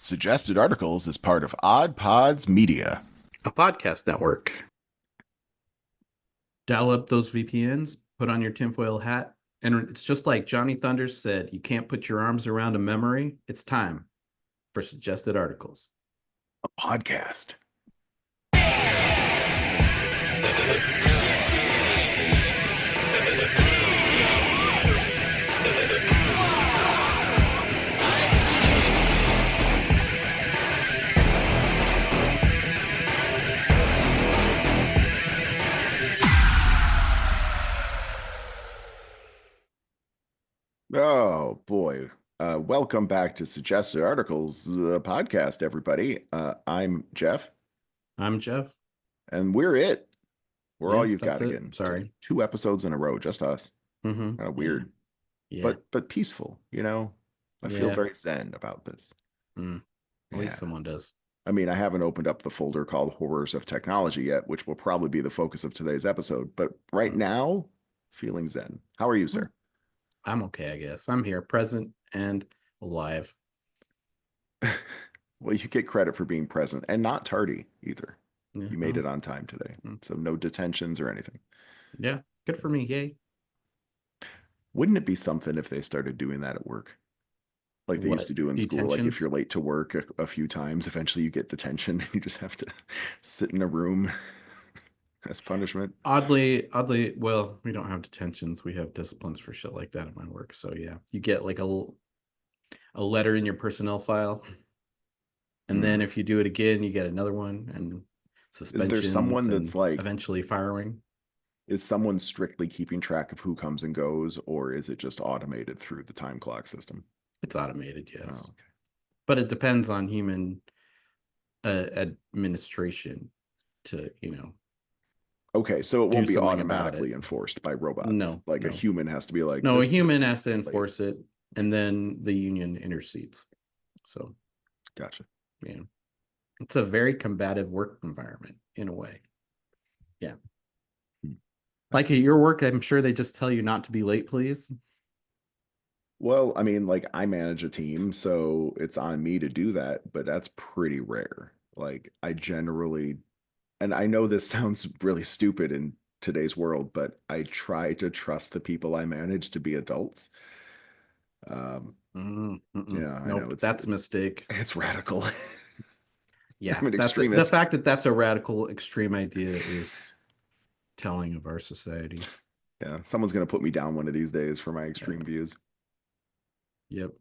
Suggested Articles is part of Odd Pods Media. A podcast network. Dial up those VPNs, put on your tinfoil hat, and it's just like Johnny Thunders said, you can't put your arms around a memory. It's time for Suggested Articles. A podcast. Oh boy. Welcome back to Suggested Articles podcast, everybody. I'm Jeff, I'm Jeff. and we're it. We're all you've That's got it. again. Sorry. Two episodes in a row, just us. Mm-hmm. Kind of weird, Yeah. but peaceful, you know? I feel Yeah. very zen about this. At least someone does. I mean, I haven't opened up the folder called Horrors of Technology yet, which will probably be the focus of today's episode. But right now, feeling zen. How are you, sir? I'm okay, I guess. I'm here, present and alive. Well, you get credit for being present and not tardy either. Yeah. You made it on time today. So no detentions or anything. Yeah. Good for me. Yay. Wouldn't it be something if they started doing that at work? Like they used to do in school. Like if you're late to work a few times, eventually you get detention and you just have to sit in a room as punishment. Oddly, well, we don't have detentions. We have disciplines for shit like that at my work. So yeah, you get like a letter in your personnel file, and then if you do it again, you get another one, and suspensions. Is there someone that's like eventually firing? Is someone strictly keeping track of who comes and goes, or is it just automated through the time clock system? It's automated, yes. Oh, okay. But it depends on human administration to, Okay, so it won't be something automatically enforced by robots. No, like no. a human has to be like, No, a human has to enforce it, and then the union intercedes. So, gotcha. Yeah, it's a very combative work environment in a way. Yeah. Like at your work, I'm sure they just tell you not to be late, please. Well, I mean, like I manage a team, so it's on me to do that, but that's pretty rare. Like I generally, and I know this sounds really stupid in today's world, but I try to trust the people I manage to be adults. Yeah, I know that's a mistake. It's radical. Yeah, I'm an that's extremist. The fact that that's a radical, extreme idea is telling of our society. Yeah, someone's gonna put me down one of these days for my extreme views. Yep.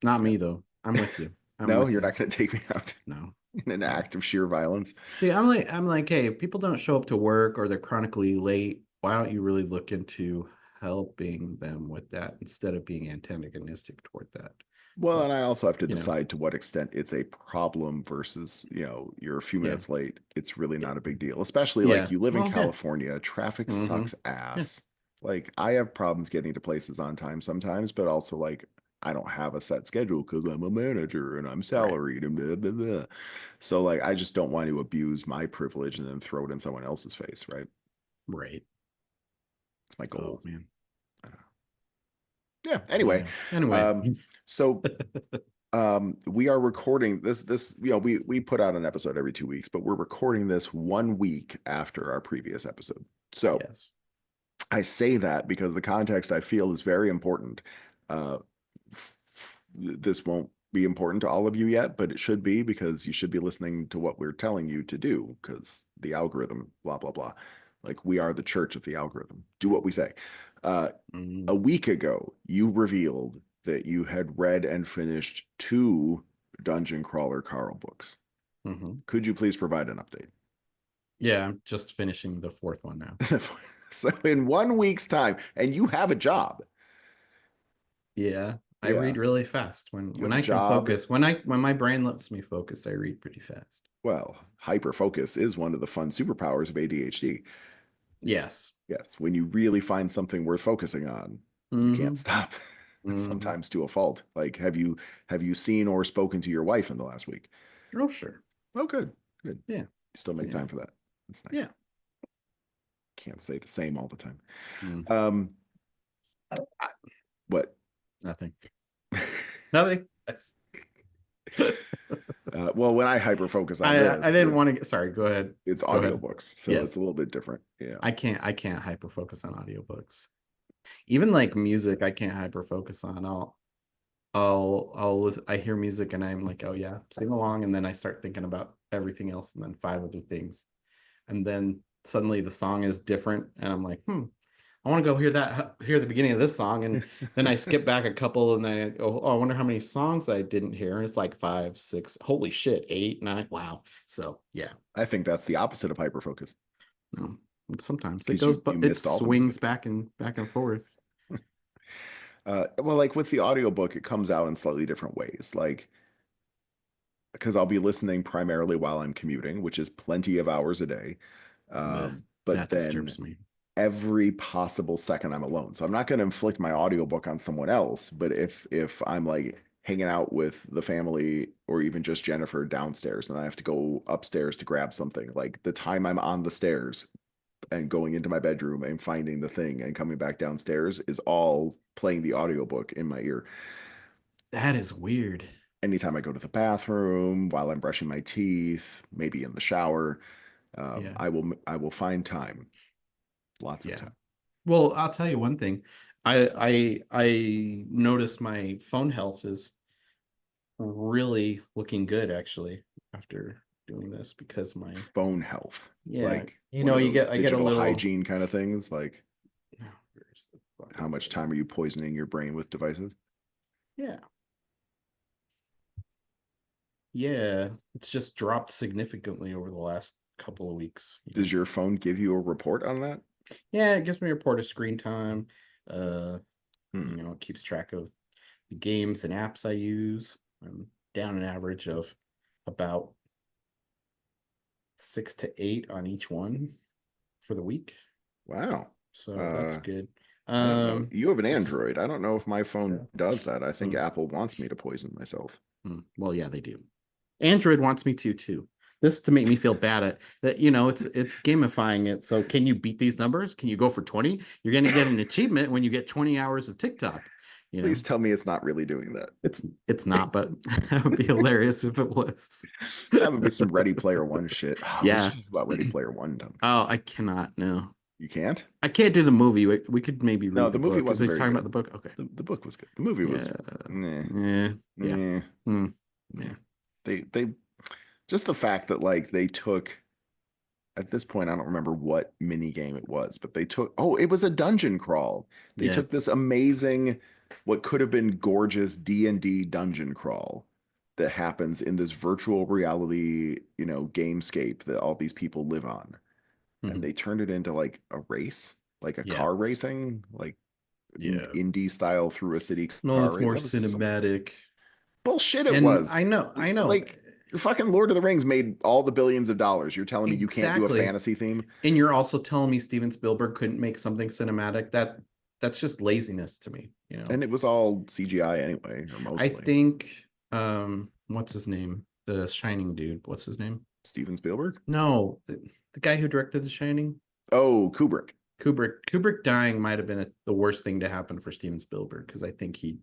Not me though. I'm with you. No, you're not gonna take me out. No. In an act of sheer violence. See, I'm like, hey, people don't show up to work or they're chronically late. Why don't you really look into helping them with that instead of being antagonistic toward that? Well, and I also have to decide to what extent it's a problem versus, you're a few minutes late. It's really not a big deal, especially like you live in California. Traffic sucks ass. Like I have problems getting to places on time sometimes, but also like I don't have a set schedule because I'm a manager and I'm salaried and blah, blah, blah. So like I just don't want to abuse my privilege and then throw it in someone else's face, right? Right. It's my goal. Oh, man. Yeah. Anyway. So we are recording this, we put out an episode every 2 weeks, but we're recording this 1 week after our previous episode. So I say that because the context I feel is very important. This won't be important to all of you yet, but it should be because you should be listening to what we're telling you to do because the algorithm, blah, blah, blah. Like we are the church of the algorithm. Do what we say. A week ago, you revealed that you had read and finished 2 Dungeon Crawler Carl books. Could you please provide an update? Yeah, I'm just finishing the 4th one now. So in 1 week's time, and you have a job. Yeah, I read really fast when I can focus. When my brain lets me focus, I read pretty fast. Well, hyper focus is one of the fun superpowers of ADHD. Yes. Yes, when you really find something worth focusing on, you can't stop. Sometimes to a fault. Like, have you seen or spoken to your wife in the last week? Oh, sure. Oh, good. Yeah. You still make time for that. That's nice. Yeah. Can't say the same all the time. What? Nothing. Nothing. Well, when I hyper focus on I this, didn't want to get, sorry, go ahead. it's Go ahead. audiobooks, so it's Yes. a little bit different. Yeah. I can't hyper focus on audiobooks. Even like music, I can't hyper focus on. I hear music and I'm like, oh yeah, sing along, and then I start thinking about everything else, and then five other things, and then suddenly the song is different, and I'm like, I want to go hear the beginning of this song, and then I skip back a couple, and then I go, oh, I wonder how many songs I didn't hear. And it's like 5, 6, holy shit, 8, 9, wow. So yeah, I think that's the opposite of hyperfocus no, sometimes it because goes, you but it missed all the swings music. back and forth. Well, like with the audiobook, it comes out in slightly different ways. Like, because I'll be listening primarily while I'm commuting, which is plenty of hours a day. Ugh, But that then disturbs me. every possible second I'm alone. So I'm not going to inflict my audiobook on someone else, but if I'm like hanging out with the family or even just Jennifer downstairs and I have to go upstairs to grab something, like the time I'm on the stairs and going into my bedroom and finding the thing and coming back downstairs is all playing the audiobook in my ear. That is weird. Anytime I go to the bathroom, while I'm brushing my teeth, maybe in the shower, Yeah. I will find time, lots of Yeah. time. Well, I'll tell you one thing. I noticed my phone health is really looking good actually after doing this, because my, Phone health, yeah, like what are those I get a digital little, hygiene kind of things? Like where's the how fucking much thing? time are you poisoning your brain with devices? Yeah. Yeah. It's just dropped significantly over the last couple of weeks, Does your phone give you a report on that? Yeah, it gives me a report of screen time. Uh, Hmm. it keeps track of the games and apps I use. I'm down an average of about 6 to 8 on each one for the week. Wow. So that's Uh, good. I don't know. Um, You have an this, Android. I don't know if my yeah. phone does that. I think Mm, Apple wants me to poison myself. well, yeah, they do. Android wants me to too. This is to make me feel bad at that. It's gamifying it. So can you beat these numbers? Can you go for 20? You're going to get an achievement when you get 20 hours of TikTok. You know, Please tell me it's not really doing that. it's not, but that would be hilarious if it was. That would be some Ready Player One shit. Oh, we should Yeah. talk about Ready Player One Oh, sometime. I cannot. No, You can't? I can't do the movie. We could maybe No, read the the movie book. Is wasn't he very talking about good. the book? Okay. The book was good. The movie was Yeah. meh, Yeah. Yeah. meh, Mm, meh. yeah. They just the fact that like they took at this point I don't remember what mini game it was, but they took it was a dungeon crawl. They Yeah. took this amazing what could have been gorgeous D&D dungeon crawl that happens in this virtual reality, gamescape that all these people live on. And Mhm. they turned it into like a race, like a Yeah. car racing, like Yeah. indie style through a city No, car it's race. more That was some cinematic. bullshit it And was. I know. Like your fucking Lord of the Rings made all the billions of dollars. You're telling me you can't do a Exactly. fantasy theme? And you're also telling me Steven Spielberg couldn't make something cinematic. That's just laziness to me. And it was all CGI anyway, or I mostly. think what's his name? The Shining dude. What's his name? Steven Spielberg? No, the guy who directed The Shining. Oh, Kubrick. Kubrick dying might have been the worst thing to happen for Steven Spielberg, because I think he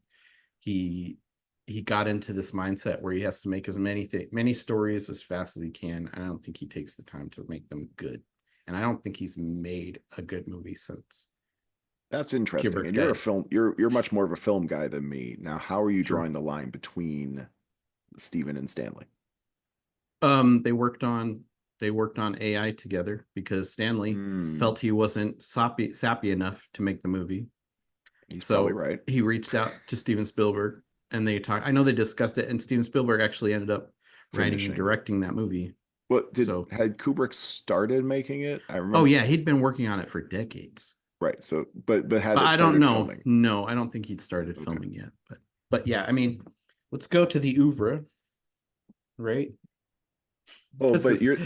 he got into this mindset where he has to make as many stories as fast as he can. I don't think he takes the time to make them good, and I don't think he's made a good movie since That's interesting. Kubrick And you're a died. film you're much more of a film guy than me. Now, how are you Sure. drawing the line between Steven and Stanley? They worked on AI together because Stanley Hmm. felt he wasn't sappy enough to make the movie. He's probably So right. he reached out to Steven Spielberg, and they talked. I know they discussed it, and Steven Spielberg actually ended up writing and Finishing. directing that movie. What did So, had Kubrick started making it? I oh remember. yeah, he'd been working on it for decades. Right. So, but had But it I don't started know. filming? No, I don't think he'd started Okay. filming yet. But yeah, I mean, let's go to the oeuvre, right? Well, This but is you're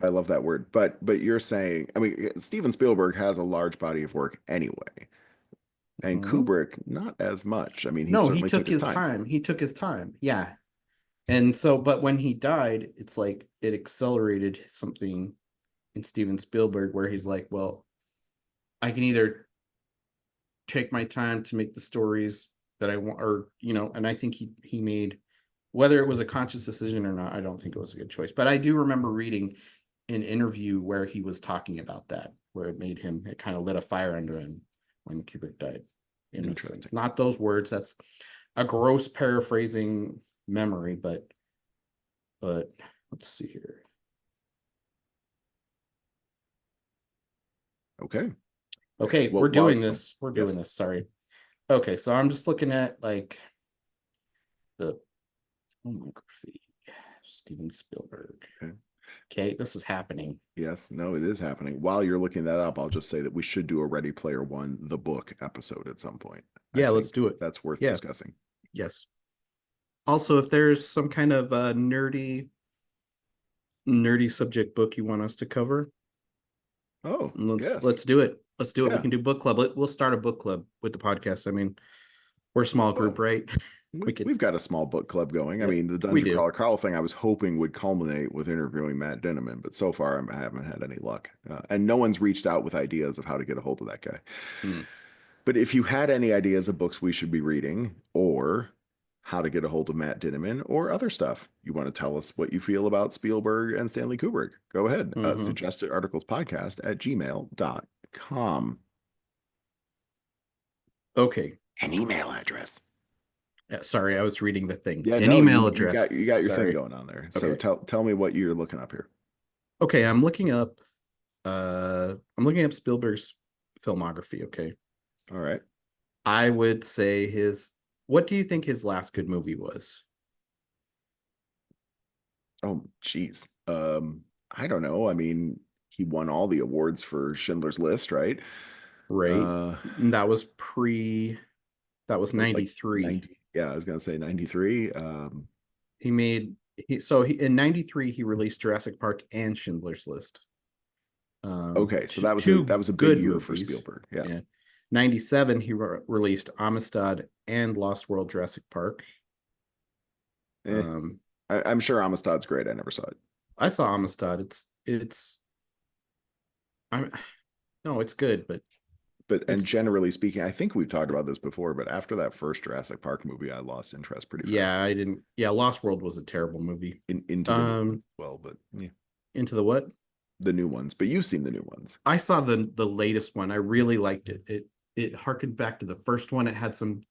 I love that word. But you're saying, I mean, Steven Spielberg has a large body of work anyway, and Mhm. Kubrick not as much. I mean, he No, he certainly took took his his time. time. He took his time. Yeah. And so, but when he died, it's like it accelerated something in Steven Spielberg where he's like, well, I can either take my time to make the stories that I want, or and I think he made whether it was a conscious decision or not, I don't think it was a good choice. But I do remember reading an interview where he was talking about that, where it kind of lit a fire under him when Kubrick died. In a sense, not those words. That's a gross paraphrasing memory, but let's see here. Okay. Okay, well, we're doing this. We're doing this. Sorry. Okay, so I'm just looking at like the filmography. Steven Spielberg. Okay, this is happening. Yes, no, it is happening. While you're looking that up, I'll just say that we should do a Ready Player One, the book episode at some point. Yeah, let's do it. That's worth discussing. Yes. Also, if there's some kind of nerdy subject book you want us to cover, let's do it. Let's do it. We can do book club. We'll start a book club with the podcast. I mean, we're a small group, right? We've got a small book club going. I mean, the Dungeon Crawler Carl thing I was hoping would culminate with interviewing Matt Dinneman, but so far I haven't had any luck. And no one's reached out with ideas of how to get a hold of that guy. But if you had any ideas of books we should be reading, or how to get a hold of Matt Dinneman, or other stuff, you want to tell us what you feel about Spielberg and Stanley Kubrick, go ahead. Suggestedarticlespodcast@gmail.com. Okay. An email address. Yeah, sorry, I was reading the thing. Yeah, an email address. You got your thing going on there. So tell me what you're looking up here. Okay, I'm looking up Spielberg's filmography. Okay. All right. I would say what do you think his last good movie was? Oh, geez. I don't know. I mean, he won all the awards for Schindler's List, right? Right. That was 93. Yeah, I was gonna say 93. In 93 he released Jurassic Park and Schindler's List. Okay, so that was a big year for Spielberg. Yeah. 97 he released Amistad and Lost World Jurassic Park. I'm sure Amistad's great. I never saw it. I saw Amistad. It's good, and generally speaking, I think we've talked about this before, but after that first Jurassic Park movie, I lost interest pretty fast. Yeah, I didn't. Yeah, Lost World was a terrible movie. Into the new ones, but yeah. Into the what? The new ones, but you've seen the new ones. I saw the latest one. I really liked it. It harkened back to the first one. It had some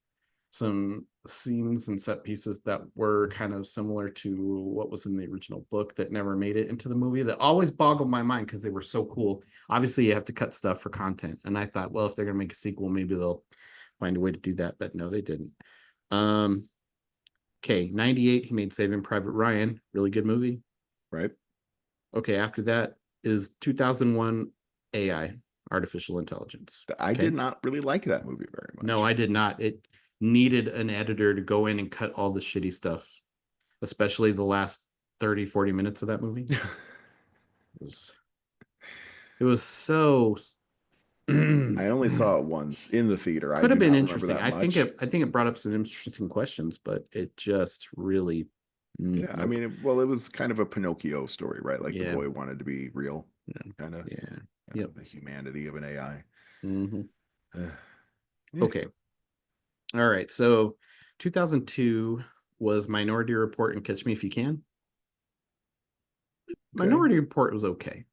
scenes and set pieces that were kind of similar to what was in the original book that never made it into the movie. That always boggled my mind because they were so cool. Obviously, you have to cut stuff for content, and I thought, well, if they're gonna make a sequel, maybe they'll find a way to do that. But no, they didn't. Okay, 98, he made Saving Private Ryan, really good movie. Right. Okay, after that is 2001 AI, Artificial Intelligence. I did not really like that movie very much. No, I did not. It needed an editor to go in and cut all the shitty stuff, especially the last 30, 40 minutes of that movie. It was so I only saw it once in the theater. Could have been interesting. I think it brought up some interesting questions, but it just really I mean, it was kind of a Pinocchio story, right? Like the boy wanted to be real, kind of. Yeah. The humanity of an AI. Okay. All right. So 2002 was Minority Report and Catch Me If You Can. Minority Report was okay,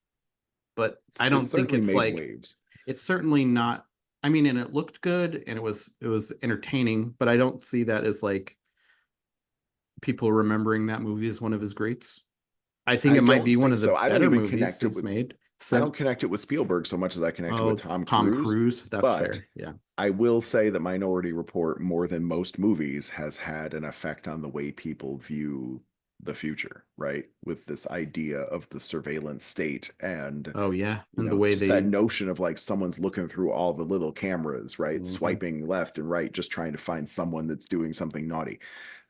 but I don't think it's like waves. It's certainly not. I mean, and it looked good and it was entertaining, but I don't see that as like people remembering that movie as one of his greats. I think it might be one of the better movies he's made. I don't connect it with Spielberg so much as I connect it with Tom Cruise. That's fair. Yeah. I will say that Minority Report, more than most movies, has had an effect on the way people view the future, right? With this idea of the surveillance state and and the way that notion of like someone's looking through all the little cameras, right? Swiping left and right, just trying to find someone that's doing something naughty.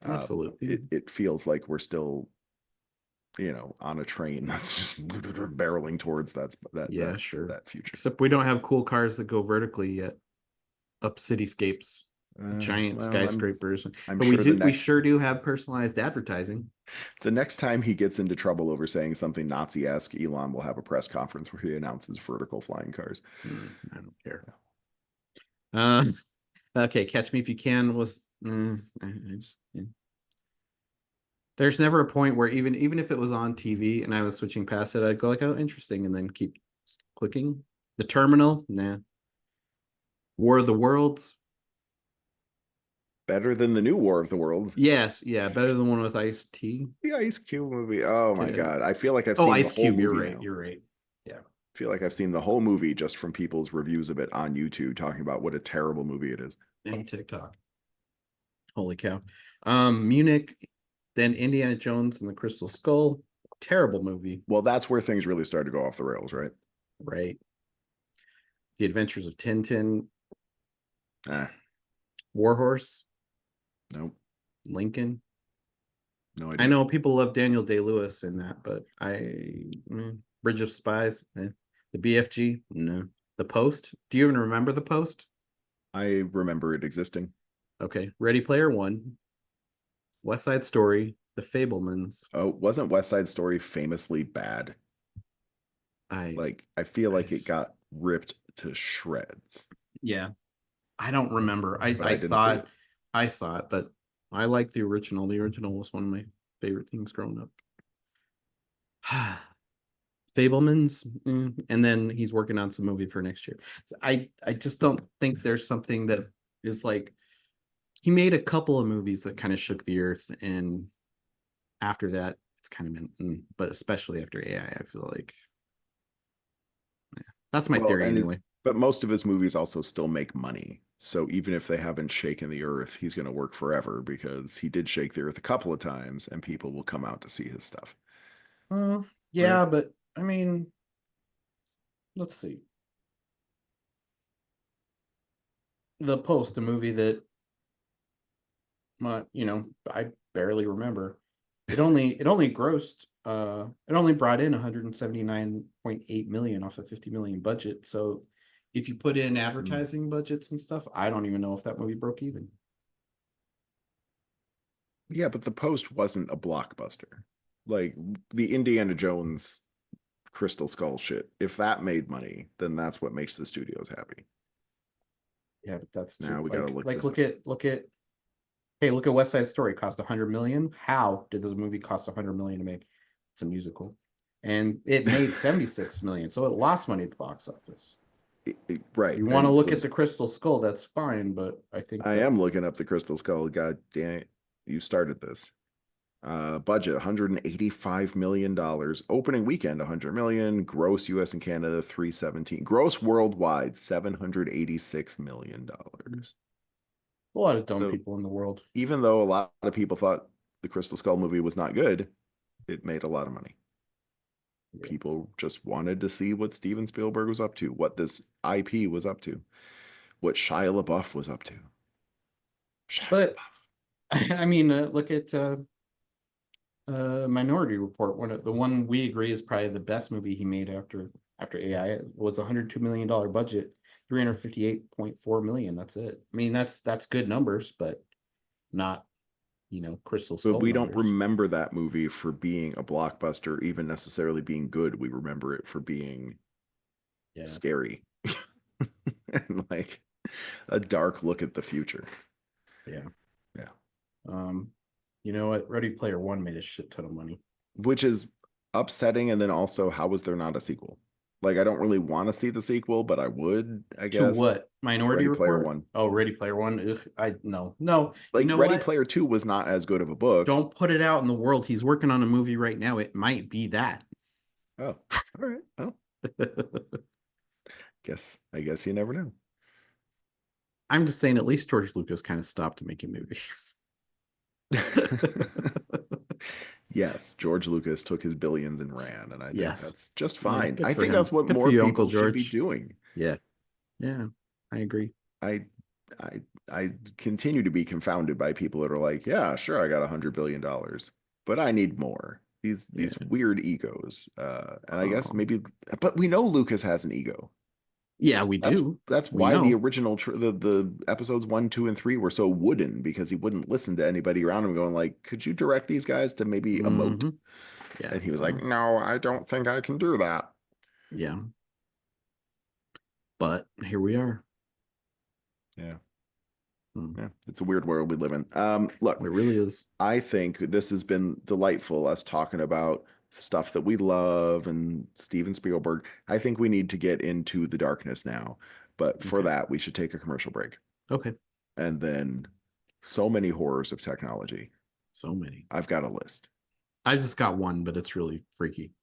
Absolutely. It feels like we're still on a train that's just barreling towards that future. Except we don't have cool cars that go vertically yet up cityscapes, giant skyscrapers. We sure do have personalized advertising. The next time he gets into trouble over saying something Nazi-esque, Elon will have a press conference where he announces vertical flying cars. I don't care. Okay, Catch Me If You Can was There's never a point where even if it was on TV and I was switching past it, I'd go like, oh, interesting, and then keep clicking. The Terminal, nah. War of the Worlds, Better than the new War of the Worlds. yes, yeah, better than one with Ice-T. The Ice Cube movie. Oh my Okay. God. I feel like I've Oh, seen the Ice whole Cube, you're movie right, now. you're right. Yeah. I feel like I've seen the whole movie just from people's reviews of it on YouTube talking about what a terrible movie it is. And TikTok. Holy cow. Munich, then Indiana Jones and the Crystal Skull. Terrible movie, Well, that's where things really start to go off the rails, right? right? The Adventures of Tintin, Ah, Warhorse, nope. Lincoln. No I idea. know people love Daniel Day-Lewis in that, but Bridge of Spies, The BFG, no. The Post. Do you even remember The Post? I remember it existing. Okay. Ready Player One, West Side Story, The Fablemans. Oh, wasn't West Side Story famously bad? I, Like, I feel I, like it got ripped to shreds, yeah, I don't remember. but I didn't see it. I saw it, but I like the original. The original was one of my favorite things growing up. Fablemans, and then he's working on some movie for next year. I just don't think there's something that is like he made a couple of movies that kind of shook the earth, and after that, it's kind of been, but especially after AI, I feel like that's my Well, theory anyway. but most of his movies also still make money. So even if they haven't shaken the earth, he's going to work forever because he did shake the earth a couple of times and people will come out to see his stuff. Right? Yeah, but I mean, let's see. The Post, a movie that I barely remember. It only grossed it only brought in 179.8 million off a 50 million budget. So if you put in Mm. advertising budgets and stuff, I don't even know if that movie broke even. Yeah, but The Post wasn't a blockbuster. Like the Indiana Jones Crystal Skull shit. If that made money, then that's what makes the studios happy. Yeah, but that's Now too we got to look like this up. look at hey, look at West Side Story. Cost 100 million. How did this movie cost 100 million to make? It's a musical. And it made 76 million. So it lost money at the box office. Right. You want to And look at was the Crystal Skull, that's fine, but I think I that am looking up the Crystal Skull. God damn it. You started this. Budget $185 million. Opening weekend 100 million. Gross US and Canada 317. Gross worldwide $786 million. a lot of dumb So people in the world. even though a lot of people thought the Crystal Skull movie was not good, it made a lot of money. Yeah. People just wanted to see what Steven Spielberg was up to, what this IP was up to, what Shia LaBeouf was up to. Shia But LaBeouf. I mean, look at Minority Report. The one we agree is probably the best movie he made after AI. It was $102 million budget, 358.4 million. That's it. I mean, that's good numbers, but not Crystal But Skull we don't numbers. remember that movie for being a blockbuster, even necessarily being good. We remember it for being Yeah. scary and like a dark look at the future. Yeah. Yeah. You know what? Ready Player One made a shit ton of money. Which is upsetting. And then also, how was there not a sequel? Like, I don't really want to see the sequel, but I would, I To guess. what? Minority Ready Player Report? One. Oh, Ready Player One. Ugh, no. You Like, know Ready what? Player Two was not as good of a book. Don't put it out in the world. He's working on a movie right now. It might be that. Oh, all right. Well, I guess you never know. I'm just saying, at least George Lucas kind of stopped making movies. Yes, George Lucas took his billions and ran, and I think Yes. that's just Yeah, fine. good I for think him. that's what Good for more you, Uncle people should be George. doing. Yeah. Yeah, I agree. I I I continue to be confounded by people that are like, yeah, sure, I got $100 billion, but I need more. These Yeah. weird egos, and I guess Oh. maybe, but we know Lucas has an ego. Yeah, we That's do. that's We why the know. original the episodes 1, 2, and 3 were so wooden because he wouldn't listen to anybody around him going like, could you direct these guys to maybe emote? Hmm. Yeah. And he was like, Well, no, I don't think I can do that. yeah. But here we are. Yeah. Yeah, it's a weird world we live in. Look, It really is. I think this has been delightful, us talking about stuff that we love and Steven Spielberg. I think we need to get into the darkness now. But for Okay. that, we should take a commercial break. Okay. And then so many horrors of technology. So many. I've got a list. I just got one, but it's really freaky.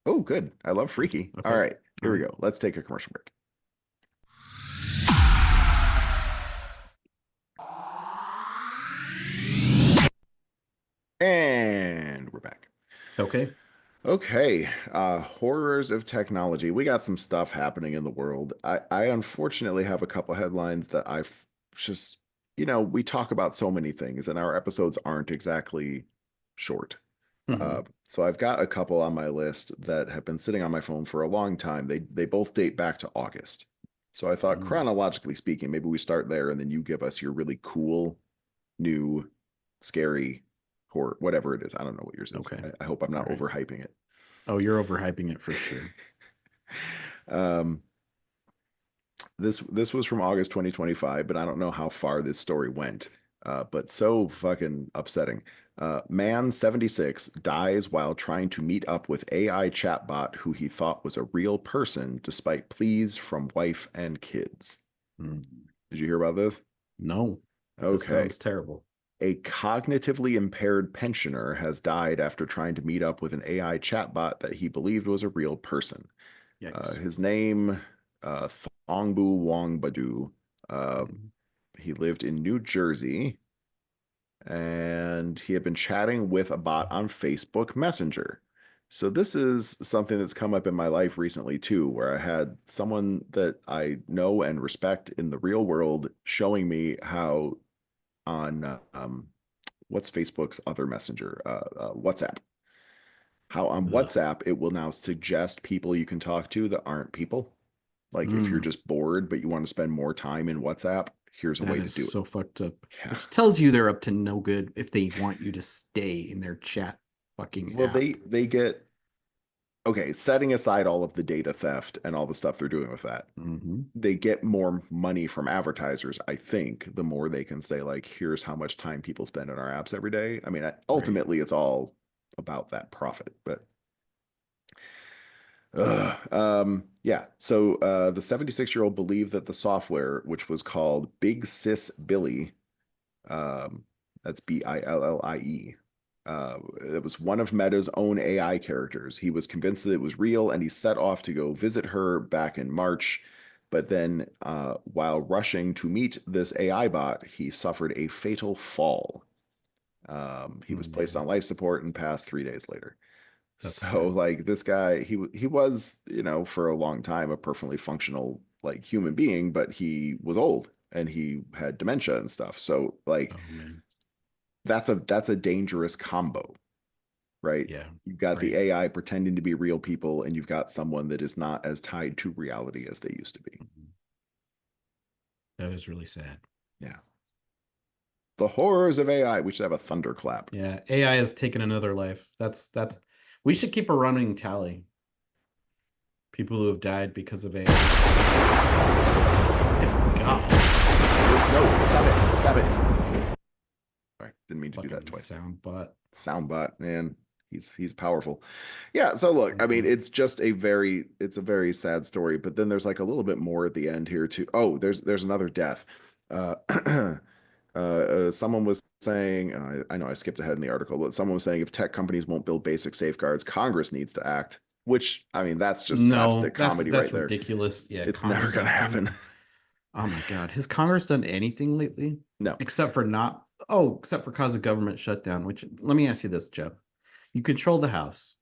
Oh, good. I love freaky. Okay. All right, here All we right. go. Let's take a commercial break. And we're back. Okay. Okay, horrors of technology. We got some stuff happening in the world. I unfortunately have a couple headlines that I've just, we talk about so many things, and our episodes aren't exactly short. So I've got a couple on my list that have been sitting on my phone for a long time. They both date back to August. So I thought, chronologically speaking, maybe we start there, and then you give us your really cool, new, scary horror, whatever it is. I don't know what yours is. Okay. I hope I'm not All right. overhyping it. Oh, you're overhyping it for sure. This was from August 2025, but I don't know how far this story went. But so fucking upsetting. Man 76 dies while trying to meet up with AI chatbot who he thought was a real person despite pleas from wife and kids. Did you hear about this? No. Okay. This sounds terrible. A cognitively impaired pensioner has died after trying to meet up with an AI chatbot that he believed was a real person. His name, Thongbu Wangbadu. He lived in New Jersey, and he had been chatting with a bot on Facebook Messenger. So this is something that's come up in my life recently too, where I had someone that I know and respect in the real world showing me how on what's Facebook's other messenger, WhatsApp. How on WhatsApp it will now suggest people you can talk to that aren't people. Like if you're just bored but you want to spend more time in WhatsApp, here's a way to do it. So fucked up. Yeah. Which tells you they're up to no good if they want you to stay in their chat fucking well, app. they get okay, setting aside all of the data theft and all the stuff they're doing with that, they get more money from advertisers, I think, the more they can say, like, here's how much time people spend on our apps every day. I mean, ultimately, it's all about that profit, but yeah. So the 76-year-old believed that the software, which was called Big Sis Billy, that's Billie, it was one of Meta's own AI characters. He was convinced that it was real, and he set off to go visit her back in March. But then, while rushing to meet this AI bot, he suffered a fatal fall. He was placed on life support and passed 3 days later. That's so sad. Like this guy, he was, for a long time a perfectly functional like human being, but he was old and he had dementia and stuff. So like, that's a dangerous combo, right? Yeah. You've got the AI pretending to be real people, and you've got someone that is not as tied to reality as they used to be. That is really sad. Yeah. The horrors of AI. We should have a thunderclap. Yeah, AI has taken another life. That's we should keep a running tally. People who have died because of AI. God. No, stop it. Stop it. Sorry, didn't mean to do that twice. Soundbot, man. He's powerful. Yeah, so look, I mean, it's a very sad story, but then there's like a little bit more at the end here too. Oh, there's another death. Someone was saying, I know I skipped ahead in the article, but someone was saying if tech companies won't build basic safeguards, Congress needs to act. Which, I mean, that's just slapstick comedy right there. That's ridiculous. Yeah, it's never going to happen. Oh my God, has Congress done anything lately? No, except for cause of government shutdown. Which, let me ask you this, Jeff: you control the House,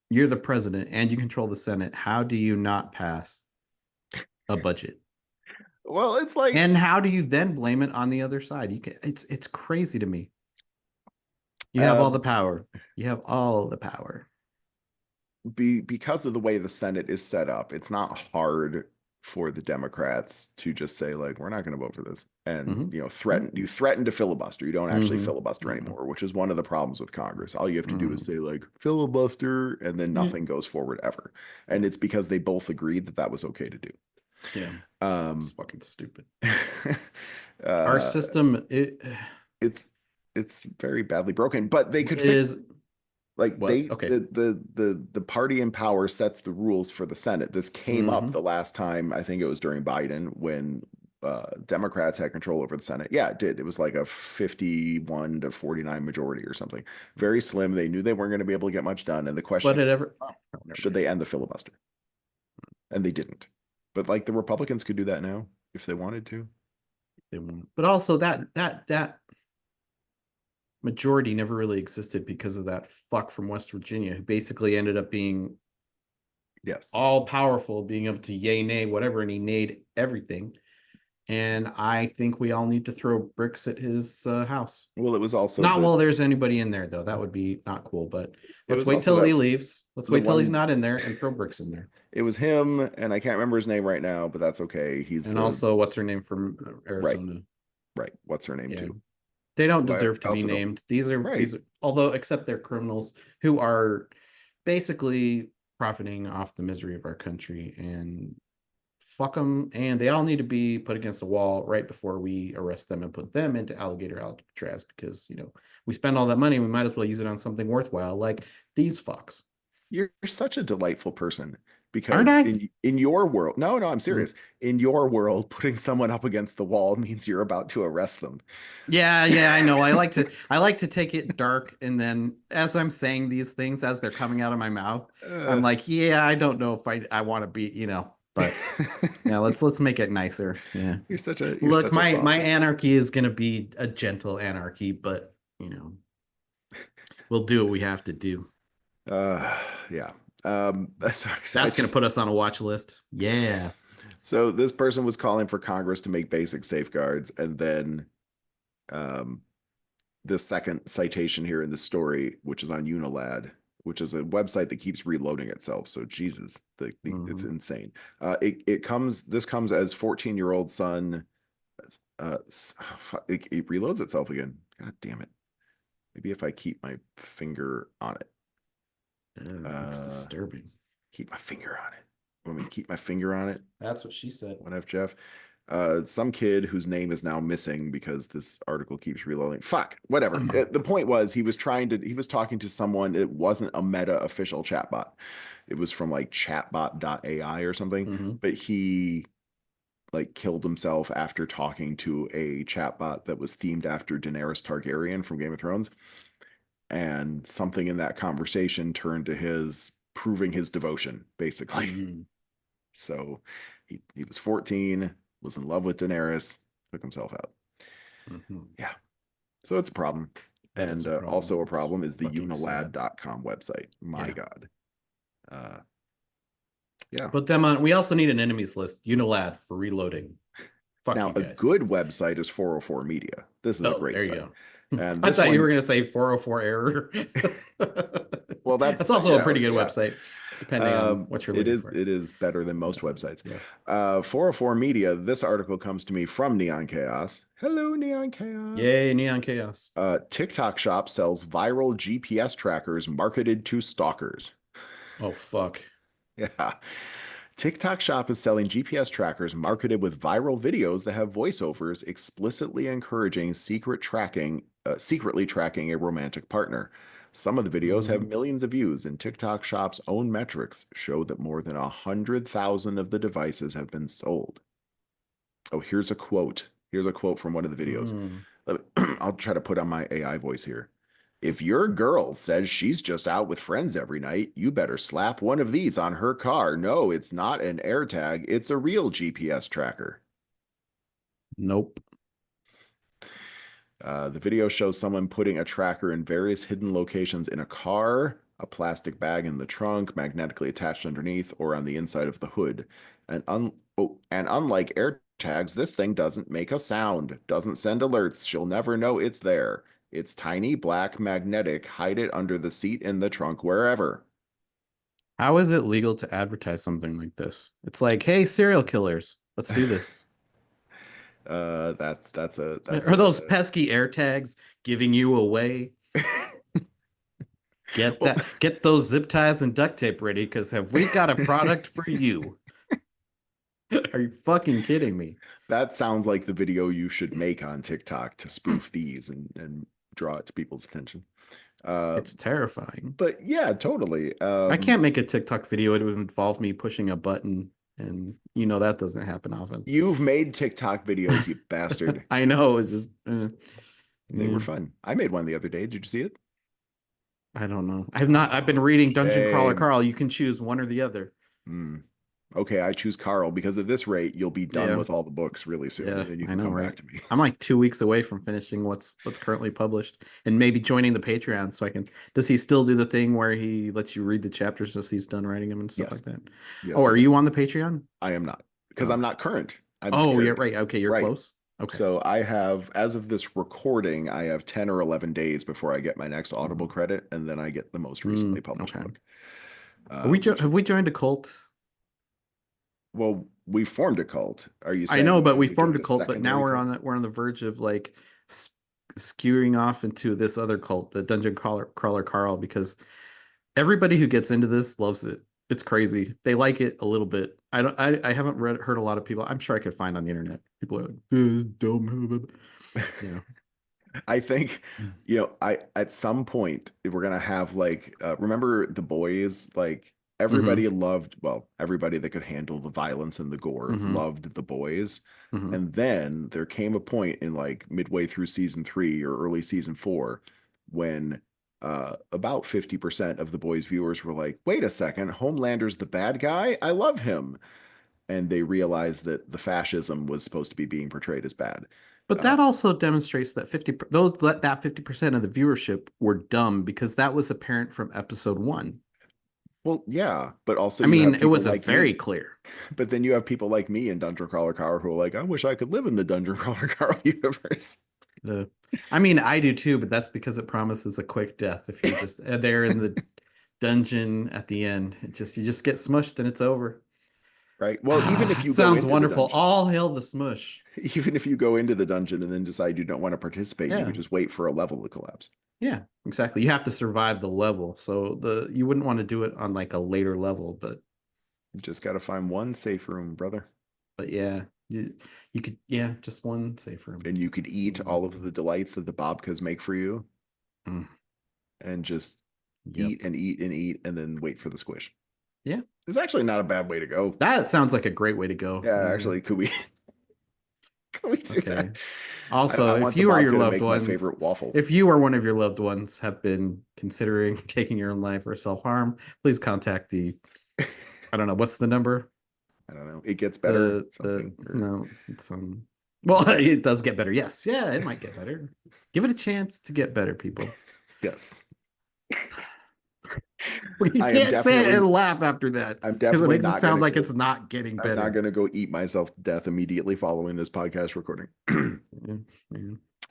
you're the president, and you control the Senate. How do you not pass a budget? Well, it's like, and how do you then blame it on the other side? It's crazy to me. You have all the power. You have all the power. Because of the way the Senate is set up, it's not hard for the Democrats to just say, like, we're not going to vote for this, and threaten to filibuster. You don't actually filibuster anymore, which is one of the problems with Congress. All you have to do is say, like, filibuster, and then nothing goes forward ever. And it's because they both agreed that was okay to do. Yeah. It's Um, fucking stupid. Our uh, system, it's it's very badly broken, but they could fix is it. Like what? Okay. the party in power sets the rules for the Senate. This came up Mm-hmm. the last time, I think it was during Biden when Democrats had control over the Senate. Yeah, it did. It was like a 51 to 49 majority or something. Very slim. They knew they weren't going to be able to get much done. And the question But it came ever, up, oh, never should mind. they end the filibuster? And they didn't. But like the Republicans could do that now if they wanted to. They won't. But also that majority never really existed because of that fuck from West Virginia who basically ended up being Yes. all powerful, being able to yay, nay, whatever, and he nayed everything. And I think we all need to throw bricks at his house. Well, it was also Not while there's anybody in there, though. That would be not cool. But it let's was wait also till he that leaves. Let's the wait till he's one not in there and throw bricks in there. it was him, and I can't remember his name right now, but that's okay. He's And the also, what's her name from right, Arizona? right. What's her name Yeah, too? they don't Who I deserve to be also don't. named. These are Right. although except they're criminals who are basically profiting off the misery of our country and fuck them. And they all need to be put against a wall right before we arrest them and put them into alligator Alcatraz because we spend all that money. We might as well use it on something worthwhile, like these fucks. You're such a delightful person Aren't because I? in your world, no, no, I'm Mm. serious. In your world, putting someone up against the wall means you're about to arrest them. Yeah, I know. I like to take it dark, and then as I'm saying these things as they're coming out of my mouth, I'm Uh, like, yeah, I don't know if I want to be, but yeah, let's make it nicer. Yeah. you're Look, such a my softie. anarchy is gonna be a gentle anarchy, but we'll do what we have to do. Yeah. Sorry, I That's gonna just put us on a watch list. Yeah. so this person was calling for Congress to make basic safeguards, and then um, the second citation here in the story, which is on Unilad, which is a website that keeps reloading itself. So Jesus, it's Mhm. insane. This comes as 14-year-old son. It reloads itself again. God damn it. Maybe if I keep my finger on it. That's Uh, disturbing. keep my finger on it. Want me to keep my finger on it? That's what she said. What if Jeff? Some kid whose name is now missing because this article keeps reloading. Fuck, whatever. The point was he was talking to someone. It wasn't a Meta official chatbot. It was from like chatbot.ai or something. Mhm. But he like killed himself after talking to a chatbot that was themed after Daenerys Targaryen from Game of Thrones. And something in that conversation turned to his proving his devotion, basically. Mhm. So he was 14, was in love with Daenerys, took himself out. Mhm. Yeah. So it's a problem. That is And a problem. also a It's problem is the fucking sad. unilad.com website. My Yeah. God. Uh, yeah. Put them on. We also need an enemies list. Unilad for reloading. Fuck Now, you a guys. good website is 404 Media. This is a Oh, great there you site. go. And I this thought you were one, going to say 404 error. well, That's also a pretty good yeah. website, depending on what you're looking for. It is better than Yeah. most websites. Yes. 404 Media, this article comes to me from Neon Chaos. Hello, Neon Chaos. Yay, Neon Chaos. TikTok shop sells viral GPS trackers marketed to stalkers. Oh, fuck. Yeah. TikTok shop is selling GPS trackers marketed with viral videos that have voiceovers explicitly encouraging secretly tracking a romantic partner. Some of the videos have Mhm. millions of views, and TikTok shop's own metrics show that more than 100,000 of the devices have been sold. Oh, here's a quote. Here's a quote from one of the videos. Mm. I'll try to put on my AI voice here. If your girl says she's just out with friends every night, you better slap one of these on her car. No, it's not an AirTag, it's a real GPS tracker. Nope. The video shows someone putting a tracker in various hidden locations in a car, a plastic bag in the trunk, magnetically attached underneath, or on the inside of the hood. And unlike AirTags, this thing doesn't make a sound, doesn't send alerts. She'll never know it's there. It's tiny, black, magnetic. Hide it under the seat, in the trunk, wherever. How is it legal to advertise something like this? It's like, hey, serial killers, let's do this. That's Are a those pesky AirTags giving you away? well, Get those zip ties and duct tape ready because have we got a product for you? Are you fucking kidding me? That sounds like the video you should make on TikTok to spoof these and draw it to people's attention. It's terrifying. But yeah, totally. I can't make a TikTok video. It would involve me pushing a button, and that doesn't happen often. You've made TikTok videos, you bastard. I know. It's just They were fun. I made one the other day. Did you see it? I don't know. I've not. I've been reading Dungeon Crawler Shame. Carl. You can choose one or the other. Okay, I choose Carl because at this rate, you'll be done with all the books really soon. Yeah, And then you I can know, come right? back to me. I'm like 2 weeks away from finishing what's currently published and maybe joining the Patreon so I can. Does he still do the thing where he lets you read the chapters as he's done writing them and stuff like that? Yes, Oh, are you on the Patreon? I am not because Oh. I'm not current. I'm Oh, scared. yeah, right. Okay, you're close. Okay. So I have, as of this recording, I have 10 or 11 days before I get my next Audible credit, and then I get the most recently published book. Have we joined a cult? Well, we formed a cult. Are you saying I know, but we we formed a joined cult, but now secondary cult? we're on the verge of like skewing off into this other cult, the Dungeon Crawler Carl, because everybody who gets into this loves it. It's crazy. They like it a little bit. I haven't heard a lot of people. I'm sure I could find on the internet. People are like, this is dumb. I think, at some point we're gonna have like, remember The Boys? Like everybody loved, well, everybody that could handle the violence and the gore loved The Boys. And then there came a point in like midway through season 3 or early season 4 when about 50% of The Boys viewers were like, wait a second, Homelander's the bad guy? I love him. And they realized that the fascism was supposed to be being portrayed as bad. But that also demonstrates that 50% of the viewership were dumb because that was apparent from episode 1. Well, yeah, but also I you mean, have it people was like very me. clear. But then you have people like me in Dungeon Crawler Carl who are like, I wish I could live in the Dungeon Crawler Carl universe. I mean, I do too, but that's because it promises a quick death. If you're just there in the dungeon at the end, you just get smushed and it's over. Right. Well, even if It you go sounds into the wonderful. dungeon, All hail the smush. even if you go into the dungeon and then decide you don't want to participate, you Yeah. could just wait for a level to collapse. Yeah, exactly. You have to survive the level. So you wouldn't want to do it on like a later level, but You just got to find one safe room, brother. but yeah, you could, just one safe room. And you could eat all of the delights that the babkas make for you and just eat and eat and eat and then wait for the squish. Yeah. It's actually not a bad way to go. That sounds like a great way to go. Yeah, actually, could we do that? Also, if you or your loved ones, favorite waffle. if you or one of your loved ones have been considering taking your own life or self-harm, please contact the, I don't know, what's the number? I don't know. It gets better. No, it's well, it does get better. Yes. Yeah, it might get better. Give it a chance to get better, people. Yes. You can't say it and laugh after that. I'm definitely not sound like it's not getting better. I'm not going to go eat myself to death immediately following this podcast recording.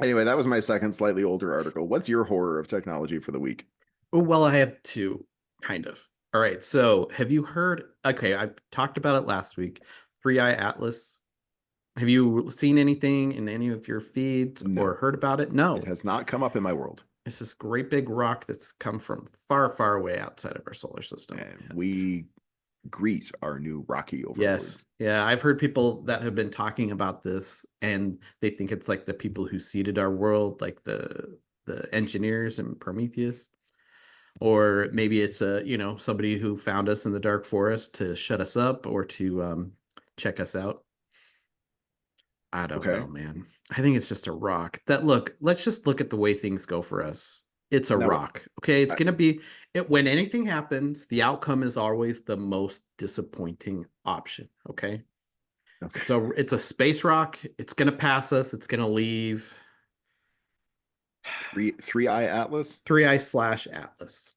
Anyway, that was my second slightly older article. What's your horror of technology for the week? Oh, well, I have two, kind of. All right. So have you heard? Okay, I talked about it last week. 3i Atlas. Have you seen anything in any of your feeds or heard about it? No. It has not come up in my world. It's this great big rock that's come from far, far away outside of our solar system. And we greet our new rocky overlords. Yes. Yeah. I've heard people that have been talking about this and they think it's like the people who seeded our world, like the engineers in Prometheus. Or maybe it's somebody who found us in the dark forest to shut us up or to check us out. I don't know, man. I think it's just a rock. Let's just look at the way things go for us. It's a rock. Okay. It's going to be when anything happens, the outcome is always the most disappointing option. Okay. So it's a space rock. It's going to pass us. It's going to leave. 3i Atlas? 3i/Atlas.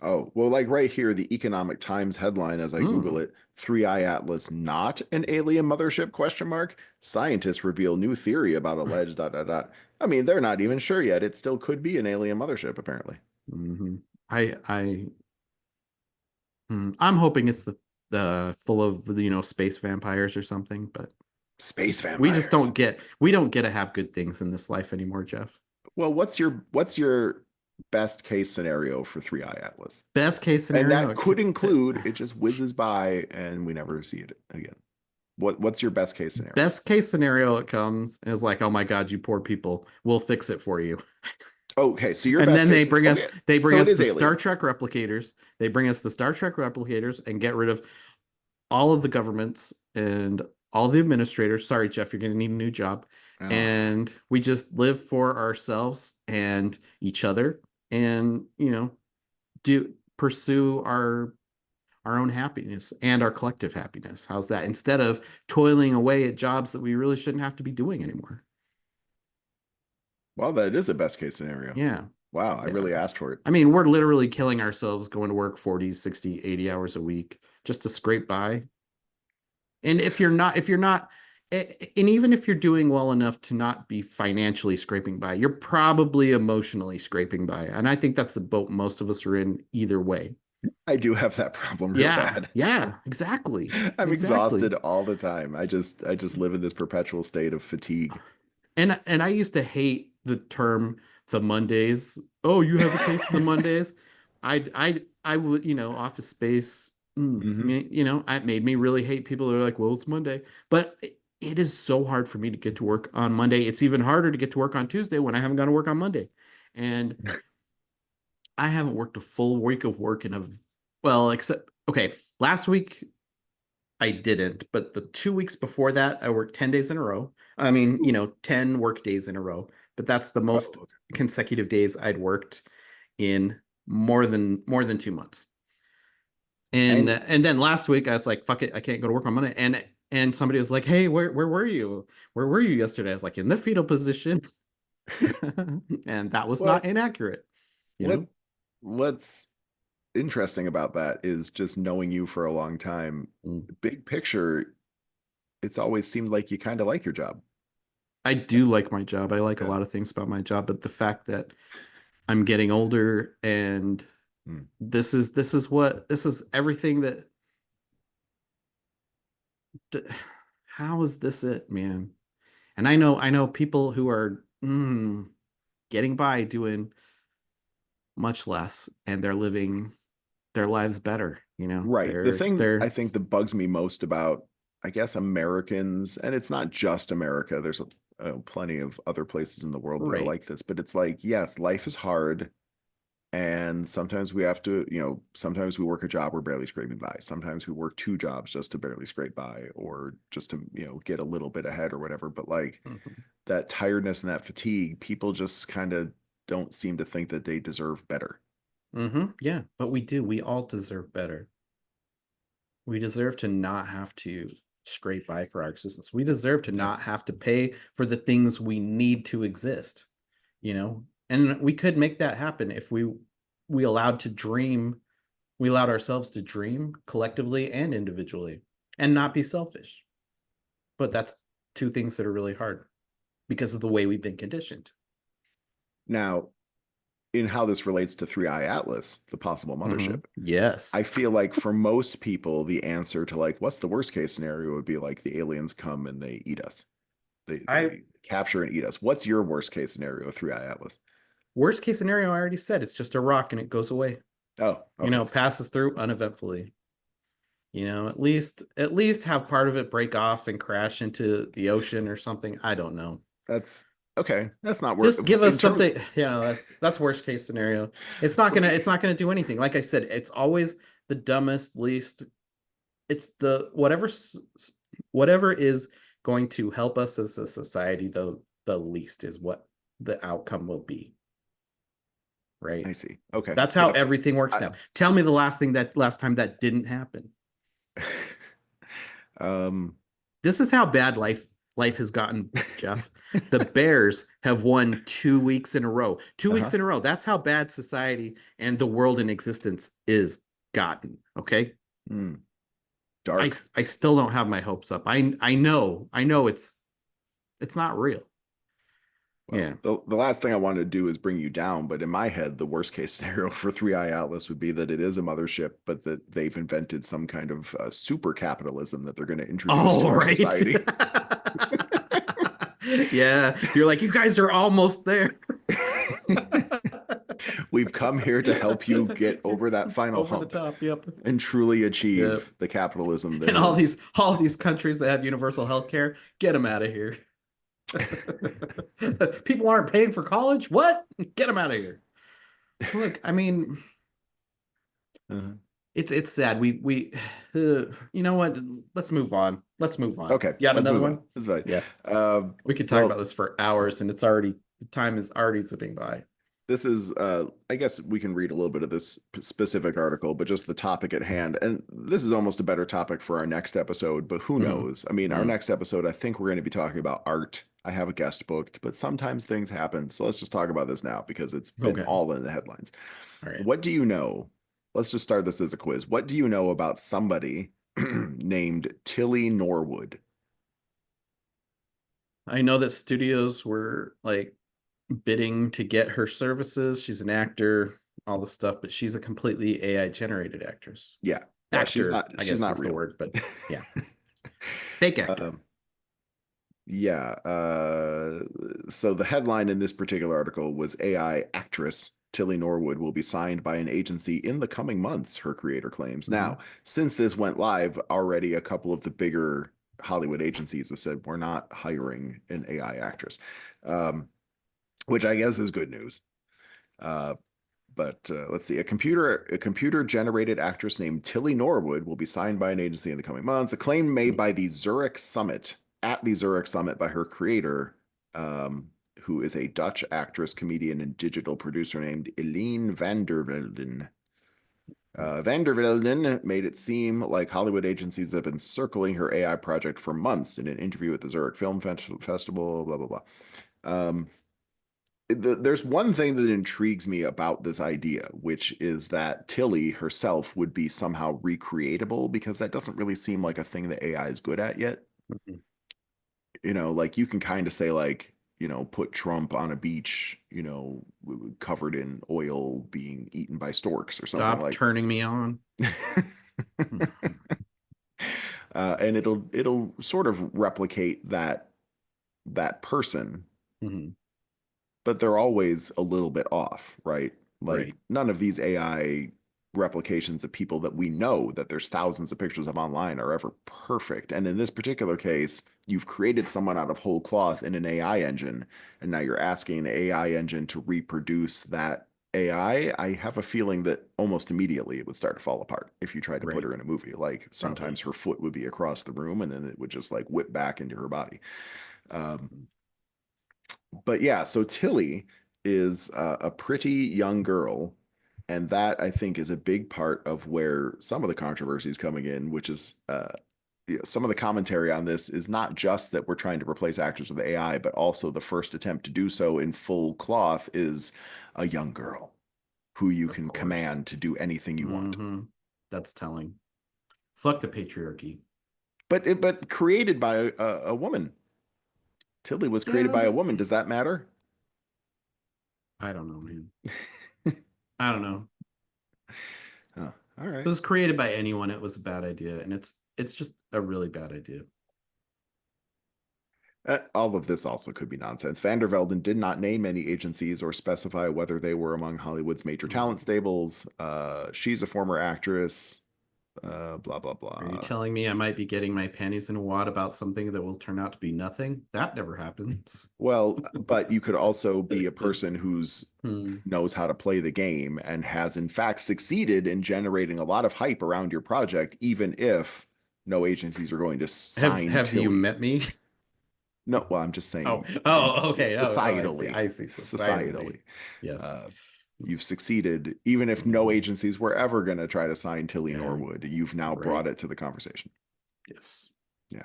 Oh, well, like right here, the Economic Times headline as I Google it, 3i Atlas not an alien mothership ? Scientists reveal new theory about alleged ... I mean, they're not even sure yet. It still could be an alien mothership, apparently. I'm hoping it's the full of space vampires or something, but space vampires. We don't get to have good things in this life anymore, Jeff. Well, what's your best case scenario for 3i Atlas? Best case scenario, and that could include it just whizzes by and we never see it again. What's your best case scenario? Best case scenario, it comes and is like, oh my God, you poor people, we'll fix it for you. Okay, so your And best then case. Okay, they bring so it us is the Star aliens. Trek replicators. They bring us the Star Trek replicators and get rid of all of the governments and all the administrators. Sorry, Jeff, you're going to need a new job. Oh, And we just live for ourselves and each other, and do pursue our own happiness and our collective happiness. How's that? Instead of toiling away at jobs that we really shouldn't have to be doing anymore. well, that is a best case scenario. Yeah. Wow, I Yeah. really asked for it. I mean, we're literally killing ourselves going to work 40, 60, 80 hours a week just to scrape by. And if you're not, and even if you're doing well enough to not be financially scraping by, you're probably emotionally scraping by. And I think that's the boat most of us are in either way. I do have that problem real Yeah. bad. Yeah. Exactly. I'm Exactly. exhausted all the time. I just live in this perpetual state of fatigue. And I used to hate the term the Mondays. Oh, you have a case of the Mondays. I would, Office Space. Hmm. It made me really hate people who are like, well, it's Monday, but it is so hard for me to get to work on Monday. It's even harder to get to work on Tuesday when I haven't gone to work on Monday, and I haven't worked a full week of work in a well, except okay, last week I didn't, but the 2 weeks before that, I worked 10 days in a row. I mean, 10 work days in a row, but that's the most Oh, consecutive days I'd worked in more than 2 months. and And then last week I was like, fuck it, I can't go to work on Monday. And somebody was like, hey, where were you? Where were you yesterday? I was like, in the fetal position. And that was not what inaccurate, you what know? what's interesting about that is just knowing you for a long time. Mm. Big picture, it's always seemed like you kind of like your job. I do like my job. I like a Yeah. lot of things about my job, but the fact that I'm getting older and Hmm. this is everything that how is this it, man? And I know people who are getting by doing much less and they're living their lives better, Right. The thing I they're think that bugs me most about, I guess, Americans, and it's not just America, there's plenty of other places in the world that are right. like this, but it's like, yes, life is hard. And sometimes we have to, sometimes we work a job we're barely scraping by. Sometimes we work two jobs just to barely scrape by or just to, get a little bit ahead or whatever. But like Mhm. that tiredness and that fatigue, people just kind of don't seem to think that they deserve better. Yeah, but we do. We all deserve better. We deserve to not have to scrape by for our existence. We deserve to Yeah. not have to pay for the things we need to exist, And we could make that happen if we allowed to dream, we allowed ourselves to dream collectively and individually and not be selfish. But that's two things that are really hard because of the way we've been conditioned. Now, in how this relates to Three Eye Atlas, the possible mothership, Yes. I feel like for most people, the answer to like what's the worst case scenario would be like the aliens come and they eat us. I They capture and eat us. What's your worst case scenario, Three Eye Atlas? Worst case scenario, I already said it's just a rock and it goes away. Oh, okay. Passes through uneventfully. At least have part of it break off and crash into the ocean or something. I don't know. That's okay. That's not worth Just give us in terms something. That's worst case scenario. It's not gonna for it's not gonna do anything. Like I said, it's always the dumbest, least. It's the whatever is going to help us as a society. The least is what the outcome will be. Right. I see. Okay. That's how Yeah. everything works I, now. Tell me the last time that didn't happen. um. This is how bad life has gotten, Jeff. The Bears have won 2 weeks in a row. 2 weeks Uh-huh. in a row. That's how bad society and the world in existence is gotten. Okay. Mm, I dark. I still don't have my hopes up. I know it's not real. Well, Yeah. the last thing I wanted to do is bring you down, but in my head, the worst case scenario for Three Eye Atlas would be that it is a mothership, but that they've invented some kind of super capitalism that they're going to introduce to All our right. society. Yeah. You're like, you guys are almost there. We've come here to help you get over that final Over the hump top. Yep. and truly Yep. achieve the capitalism that And is. all these countries that have universal health care, get them out of here. People aren't paying for college. What? Get them out of here. Look, I mean, Uh-huh. it's sad. You know what? Let's move on. Let's move on. Okay, You got let's another move on. one? That's right. Yes. We could talk about Well, this for hours, and the time is already zipping by. this is I guess we can read a little bit of this specific article, but just the topic at hand. And this is almost a better topic for our next episode, but who Mm-hmm. knows? I mean, our Mm-hmm. next episode, I think we're going to be talking about art. I have a guest booked, but sometimes things happen. So let's just talk about this now because it's been Okay. all in the headlines. All right. What do you know? Let's just start this as a quiz. What do you know about somebody named Tilly Norwood? I know that studios were like bidding to get her services. She's an actor, all this stuff, but she's a completely AI generated actress. Yeah. Actor, I She's guess not is the real. word, but yeah. Fake actor. Yeah. So the headline in this particular article was AI actress Tilly Norwood will be signed by an agency in the coming months, her creator claims. Mm-hmm. Now, since this went live, already a couple of the bigger Hollywood agencies have said we're not hiring an AI actress, which I guess is good news. But let's see. A computer generated actress named Tilly Norwood will be signed by an agency in the coming months. A claim made by the Zurich Summit by her creator, who is a Dutch actress, comedian, and digital producer named Eline van der Velden. Van der Velden made it seem like Hollywood agencies have been circling her AI project for months in an interview with the Zurich Film Festival. Blah blah blah. There's one thing that intrigues me about this idea, which is that Tilly herself would be somehow recreatable, because that doesn't really seem like a thing that AI is good at yet. Mm-hmm. You know, like you can kind of say like, you know, put Trump on a beach, you know, covered in oil being eaten by storks or something Stop like. turning me on. And it'll sort of replicate that person. Mm-hmm. But they're always a little bit off, right? Like Right. none of these AI replications of people that we know that there's thousands of pictures of online are ever perfect. And in this particular case, you've created someone out of whole cloth in an AI engine, and now you're asking an AI engine to reproduce that AI. I have a feeling that almost immediately it would start to fall apart if you tried to put Right. her in a movie. Like sometimes her foot would be across the room and then it would just like whip back into her body. But yeah, so Tilly is a pretty young girl, and that I think is a big part of where some of the controversy is coming in, which is some of the commentary on this is not just that we're trying to replace actors with AI, but also the first attempt to do so in full cloth is a young girl who you can command to do anything you want. That's telling. Fuck the patriarchy. But created by a woman. Tilly was created by a woman. Does that matter? I don't know, man. I don't know. Oh, all right. If it was created by anyone, it was a bad idea, and it's just a really bad idea. All of this also could be nonsense. Van der Velden did not name any agencies or specify whether they were among Hollywood's major talent stables. She's a former actress. Blah, blah, blah. Are you telling me I might be getting my panties in a wad about something that will turn out to be nothing? That never happens. Well, but you could also be a person who's knows how to play the game and has in fact succeeded in generating a lot of hype around your project, even if no agencies are going to sign Have Tilly. you met me? No, well, I'm just saying. Okay. Societally, I see. Societally. Yes. You've succeeded, even if no agencies were ever going to try to sign Tilly Norwood. You've now brought it to the conversation. Yes. Yeah.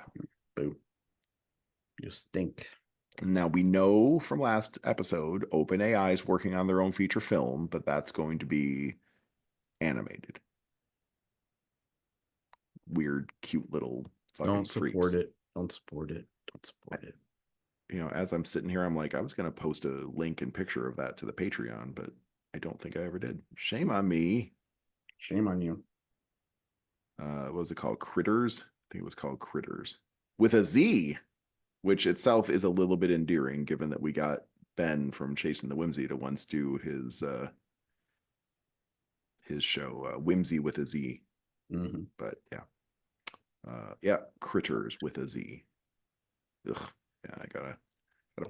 Boo. You stink. Now, we know from last episode, OpenAI is working on their own feature film, but that's going to be animated. Weird, cute little fucking Don't support freaks. it. Don't support it. Don't support it. You know, as I'm sitting here, I'm like, I was going to post a link and picture of that to the Patreon, but I don't think I ever did. Shame on me. Shame on you. What was it called? Critters? I think it was called Critters. With a Z, which itself is a little bit endearing, given that we got Ben from Chasing the Whimsy to once do his his show, Whimsy with a Z. Mm-hmm. But yeah, Critters with a Z. Ugh, yeah, I gotta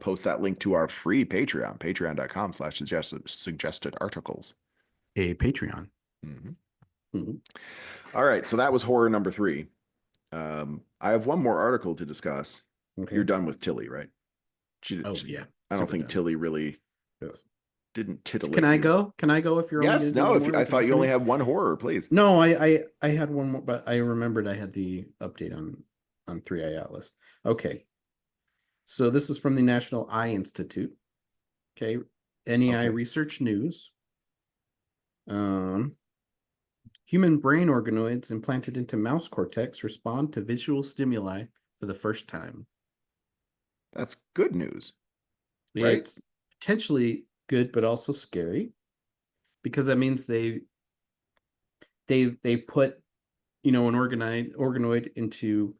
post that link to our free Patreon, patreon.com/suggested articles. A Patreon. Mm-hmm. Mm-hmm. All right, so that was horror number 3. I have one more article to discuss. Okay. You're done with Tilly, right? Yeah. I don't think done. Tilly really yes. didn't titillate Can I you. go? Can I go if you're only Yes, going to do no, one if more? I thought you only had one horror, please. No, I had one more, but I remembered I had the update on 3i Atlas. Okay. So this is from the National Eye Institute. Okay. NEI Research News. Human brain organoids implanted into mouse cortex respond to visual stimuli for the first time. That's good news, right? It's potentially good, but also scary, because that means they put an organoid into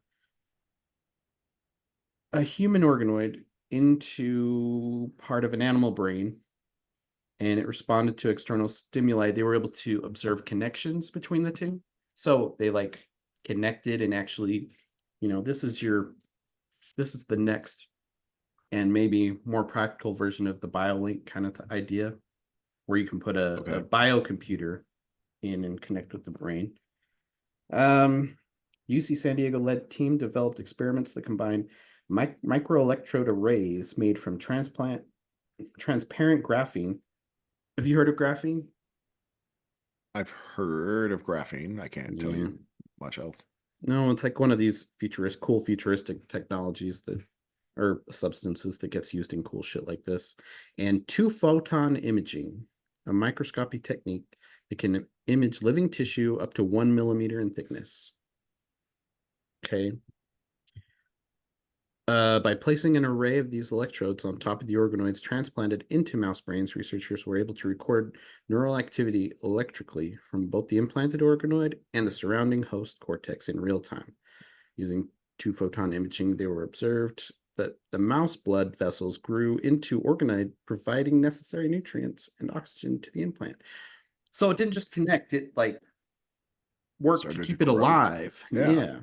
a human organoid into part of an animal brain, and it responded to external stimuli. They were able to observe connections between the two. So they like connected and actually, this is the next and maybe more practical version of the BioLink kind of idea, where you can put a biocomputer in and connect with the brain. UC San Diego led team developed experiments that combine microelectrode arrays made from transparent graphene. Have you heard of graphene? I've heard of graphene. I can't tell you much else. No, it's like one of these futuristic technologies that or substances that gets used in cool shit like this. And 2-photon imaging, a microscopy technique that can image living tissue up to 1 millimeter in thickness. Okay. By placing an array of these electrodes on top of the organoids transplanted into mouse brains, researchers were able to record neural activity electrically from both the implanted organoid and the surrounding host cortex in real time. Using 2-photon imaging, they were observed that the mouse blood vessels grew into organoid, providing necessary nutrients and oxygen to the implant. So it didn't just connect, it like worked to keep it alive. Yeah.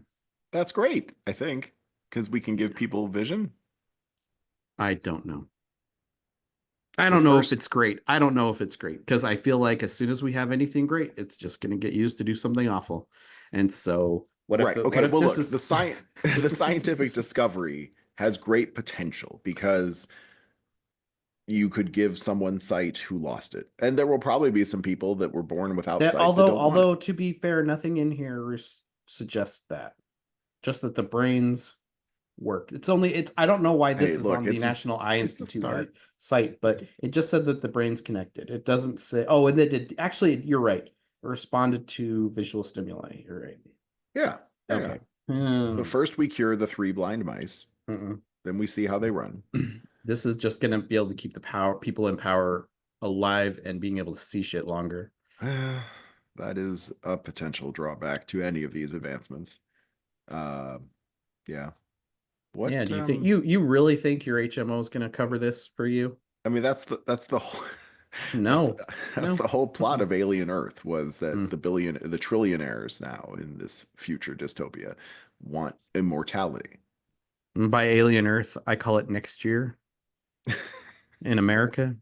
That's great, I think, because we can give people vision. I don't know. I don't know if it's great. I don't know if it's great, because I feel like as soon as we have anything great, it's just going to get used to do something awful. And so what if the scientific discovery has great potential, because you could give someone sight who lost it, and there will probably be some people that were born without sight. Although to be fair, nothing in here suggests that. Just that the brains work. I don't know why this is on the National Eye Institute site, but it just said that the brain's connected. It doesn't say, and it did. Actually, you're right. It responded to visual stimuli. You're right. Yeah. Okay. So first we cure the 3 blind mice. Then we see how they run. This is just going to be able to keep people in power alive and being able to see shit longer. That is a potential drawback to any of these advancements. Yeah. What? Yeah. Do you think you really think your HMO is going to cover this for you? I mean, that's the whole. No, that's the whole plot of Alien Earth, was that the trillionaires now in this future dystopia want immortality. By Alien Earth, I call it next year in America.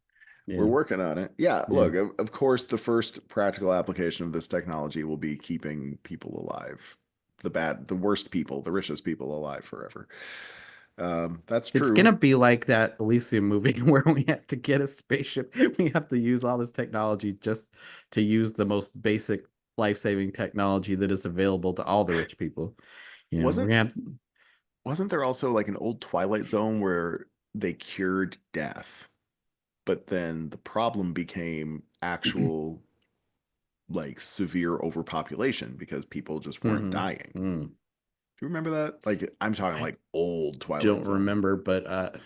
We're working on it. Look, of course, the first practical application of this technology will be keeping people alive. The worst people, the richest people alive forever. That's true. It's gonna be like that Elysium movie where we have to get a spaceship. We have to use all this technology just to use the most basic life-saving technology that is available to all the rich people. Wasn't there also like an old Twilight Zone where they cured death, but then the problem became actual like severe overpopulation because people just weren't dying? Do you remember that? Like, I'm talking like old Twilight Zone. Don't remember, but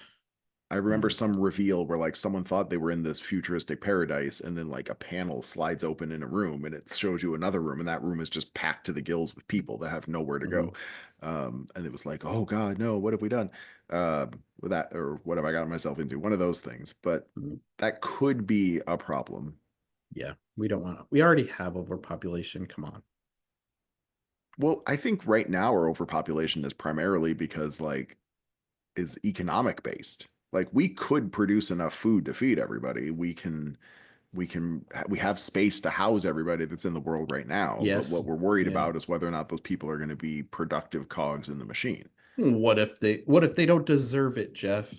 I remember some reveal where like someone thought they were in this futuristic paradise, and then like a panel slides open in a room and it shows you another room, and that room is just packed to the gills with people that have nowhere to go. And it was like, oh God, no, what have we done with that? Or what have I gotten myself into? One of those things. But that could be a problem. Yeah, we don't want to. We already have overpopulation. Come on. Well, I think right now our overpopulation is primarily because like is economic based. Like we could produce enough food to feed everybody. We have space to house everybody that's in the world right now, but Yes. what we're worried Yeah. about is whether or not those people are going to be productive cogs in the machine. What if they don't deserve it, Jeff?